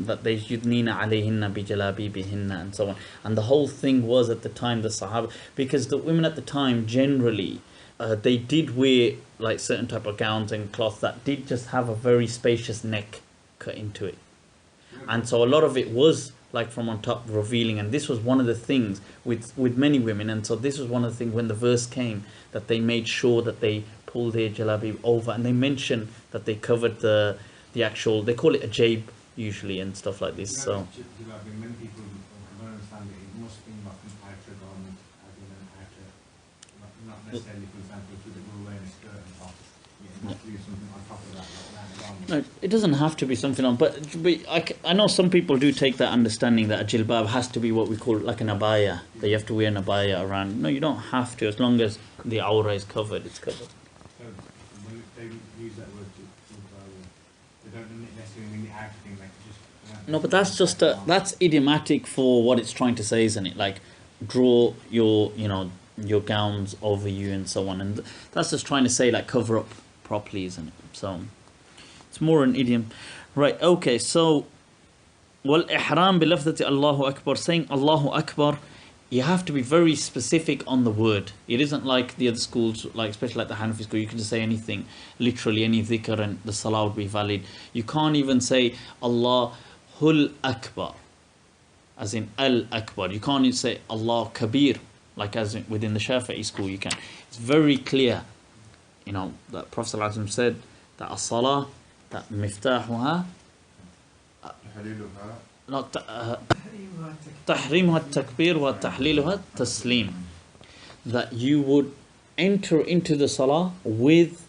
that they yudnina alayhinna bi jalabibihinna and so on, and the whole thing was at the time the Sahaba, because the women at the time generally they did wear like certain type of gowns and cloth that did just have a very spacious neck cut into it, and so a lot of it was like from on top revealing, and this was one of the things with many women, and so this was one of the things when the verse came that they made sure that they pulled their jalabi over, and they mentioned that they covered the actual, they call it a jabe usually and stuff like this. So Many people don't understand that it must be like an outer garment, as in an outer, not necessarily, for example, to the we're wearing a skirt and top. It must be something on top of that, like around the garment. no, it doesn't have to be something on, but I know some people do take that understanding that a jilbab has to be what we call like an abaya, that you have to wear an abaya around. No, you don't have to, as long as the aura is covered, it's covered. So when they use that word they don't necessarily mean the outer thing, like just. No, but that's just that's idiomatic for what it's trying to say, isn't it? Like draw your gowns over you and so on, and that's just trying to say like cover up properly, isn't it? So it's more an idiom, right? Okay, so wal ihram bi lafzati Allahu Akbar, saying Allahu Akbar, you have to be very specific on the word. It isn't like the other schools, like especially like the Hanafi school, you can just say anything, literally any dhikr, and the salah would be valid. You can't even say Allahul Akbar, as in Al Akbar. You can't even say Allah Kabir, like as in within the Shafi'i school you can. It's very clear, you know, that Prophet ﷺ said that as-salah, that miftahuha, not tahrimuha takbir wa tahliluha taslim, that you would enter into the salah with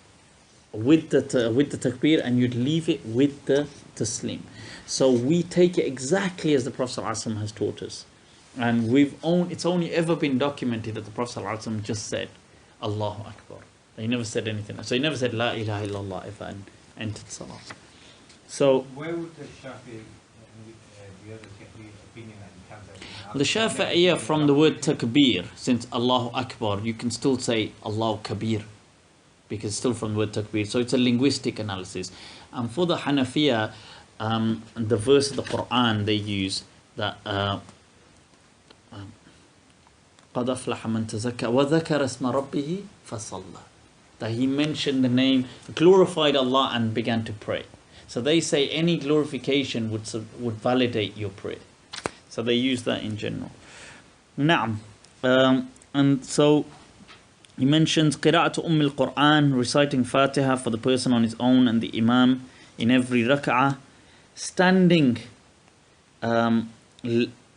the takbir, and you'd leave it with the taslim. So we take it exactly as the Prophet ﷺ has taught us, and it's only ever been documented that the Prophet ﷺ just said Allahu Akbar. He never said anything else. So he never said La ilaha illallah if I entered salah. So where would the Shafi and the others get the opinion that you can't say? the Shafi'iyah, from the word takbir, since Allahu Akbar, you can still say Allahu Kabir, because it's still from the word takbir. So it's a linguistic analysis. And for the Hanafiya, the verse of the Quran they use that قَدْ أَفْلَحَ مَنْ تَزَكَّى وَذَكَرَ اسْمَ رَبِّهِ فَصَلَّى, that he mentioned the name, glorified Allah and began to pray. So they say any glorification would validate your prayer. So they use that in general. Naam. And so he mentions قِرَاءَةُ أُمِّ الْقُرْآنِ, reciting Fatiha for the person on his own and the Imam in every rak'ah, standing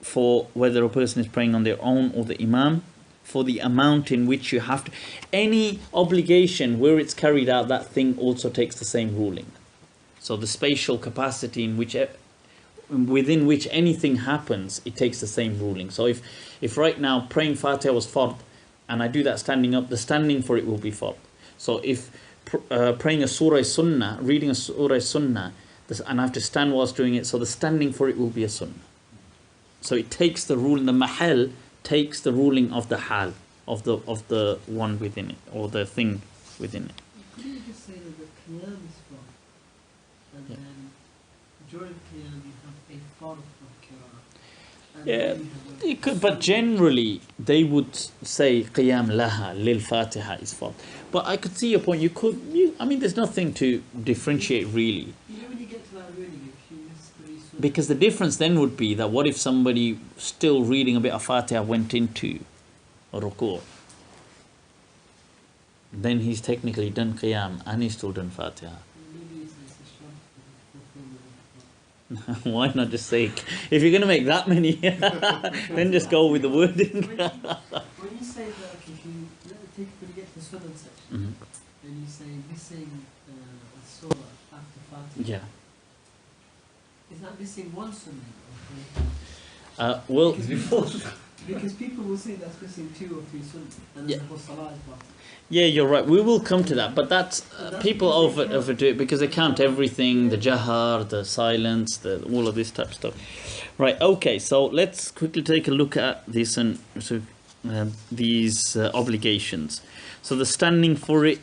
for whether a person is praying on their own or the Imam, for the amount in which you have to. Any obligation where it's carried out, that thing also takes the same ruling. So the spatial capacity in which within which anything happens, it takes the same ruling. So if right now praying Fatiha was fard, and I do that standing up, the standing for it will be fard. So if praying a surah sunnah, reading a surah sunnah, and I have to stand whilst doing it, so the standing for it will be a sunnah. So it takes the ruling, the mahal takes the ruling of the hal, of the one within it, or the thing within it. Couldn't you just say that the qiyam is fard, and then during qiyam you have a fard of qira'ah? And Yeah, then you it could, but generally they would say qiyam laha lil fatiha is fard. But I could see your point. I mean, there's nothing to differentiate really, you know when you get to that wording, if you miss 3 sunnah, because the difference then would be that what if somebody still reading a bit of fatiha went into ruku'? Then he's technically done qiyam and he's still done fatiha. maybe it's a short fulfillment. Why not just say, if you're going to make that many, then just go with the wording. When you say that, if you when you get to the sunnah section, Mhm. and you say missing a surah after Fatiha, Yeah. is that missing one sunnah? Well, Because people will say that's missing 2 or 3 sunnah, and Yeah. then the whole salah is batil. yeah, you're right. We will come to that, but that's people overdo it because they count everything: the jahar, the silence, all of this type of stuff. Right. Okay. So let's quickly take a look at this and these obligations. So the standing for it.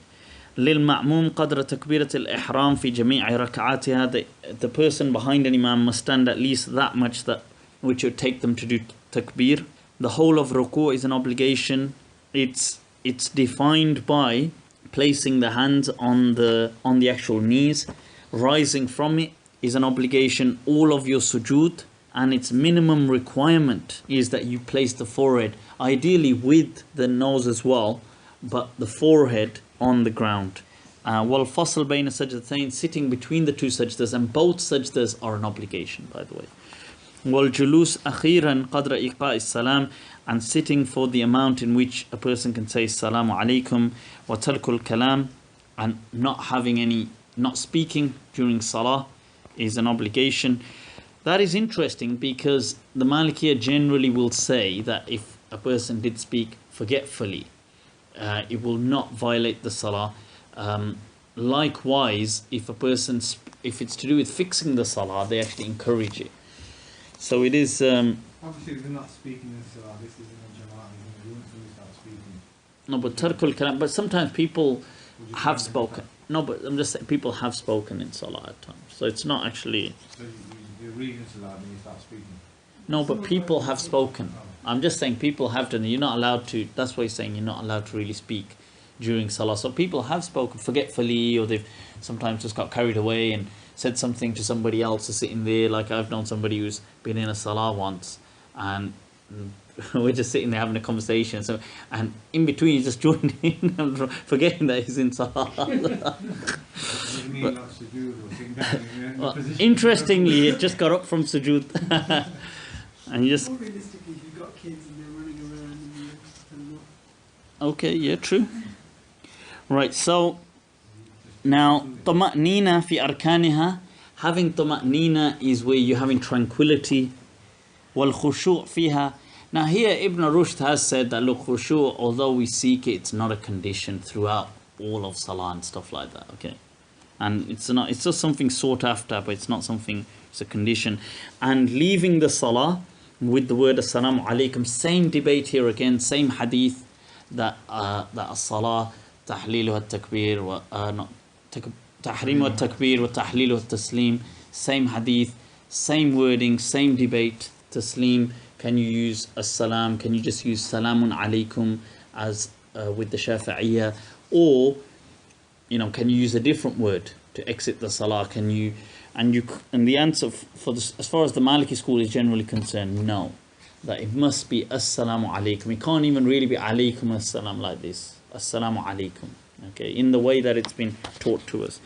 للمأموم قدر تكبيرة الإحرام في جميع ركعاتها. The person behind an imam must stand at least that much that which would take them to do takbir. The whole of ruku' is an obligation. It's defined by placing the hands on the actual knees. Rising from it is an obligation. All of your sujood, and its minimum requirement is that you place the forehead, ideally with the nose as well, but the forehead on the ground. وَالْفَصْلْ بَيْنَ سَجْدَتَيْن, sitting between the 2 sajdas, and both sajdas are an obligation, by the way. وَالْجُلُوسْ أَخِيرًا قَدْرَ إِقَاءِ السَّلَامِ, and sitting for the amount in which a person can say Assalamu alaikum. وَتَرْكُ الْكَلَامِ, and not speaking during Salah is an obligation. That is interesting because the Malikiya generally will say that if a person did speak forgetfully, it will not violate the Salah. Likewise, if it's to do with fixing the Salah, they actually encourage it. So it is. Obviously, they're not speaking in Salah. This isn't a Jama'ah. You wouldn't really start speaking. No, but tarkul kalam. But sometimes people have spoken. No, but I'm just saying people have spoken in Salah at times. So it's not actually. So you're reading Salah and you start speaking. No, but people have spoken. I'm just saying people have done it. You're not allowed to. That's why he's saying you're not allowed to really speak during Salah. So people have spoken forgetfully, or they've sometimes just got carried away and said something to somebody else who's sitting there. Like I've known somebody who's been in a Salah once, and we're just sitting there having a conversation. So, and in between, you just joined in, and forgetting that he's in Salah. Well, interestingly, it just got up from sujood. And you just. More realistically, if you've got kids and they're running around and you just tell them Okay, yeah, true. Right, so now طمأنينة في أركانها. Having طمأنينة is where you're having tranquility. والخشوع فيها. Now here Ibn Rushd has said that look, khushu', although we seek it, it's not a condition throughout all of Salah and stuff like that. Okay, and it's just something sought after, but it's not something. It's a condition. And leaving the Salah with the word Assalamu alaikum. Same debate here again. Same hadith that as-Salah tahlilu at-takbir wa tahrimu at-takbir wa tahlilu at-taslim. Same hadith, same wording, same debate. Taslim. Can you use as-salam? Can you just use salamun alaikum as with the Shafi'iyya, or can you use a different word to exit the Salah? Can you? And the answer for this, as far as the Maliki school is generally concerned, no. That it must be Assalamu alaikum. It can't even really be alaikum assalam like this. Assalamu alaikum. Okay, in the way that it's been taught to us.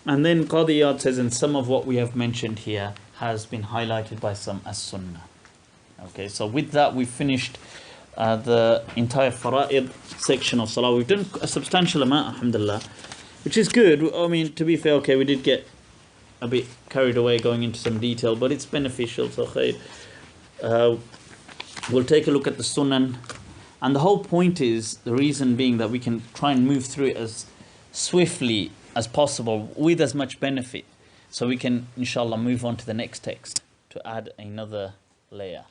And then Qadi Iyad says, and some of what we have mentioned here has been highlighted by some as sunnah. Okay, so with that we've finished the entire fara'id section of Salah. We've done a substantial amount, alhamdulillah, which is good. I mean, to be fair, okay, we did get a bit carried away going into some detail, but it's beneficial. So we'll take a look at the sunan, and the whole point is, the reason being that we can try and move through it as swiftly as possible with as much benefit, so we can inshallah move on to the next text to add another layer.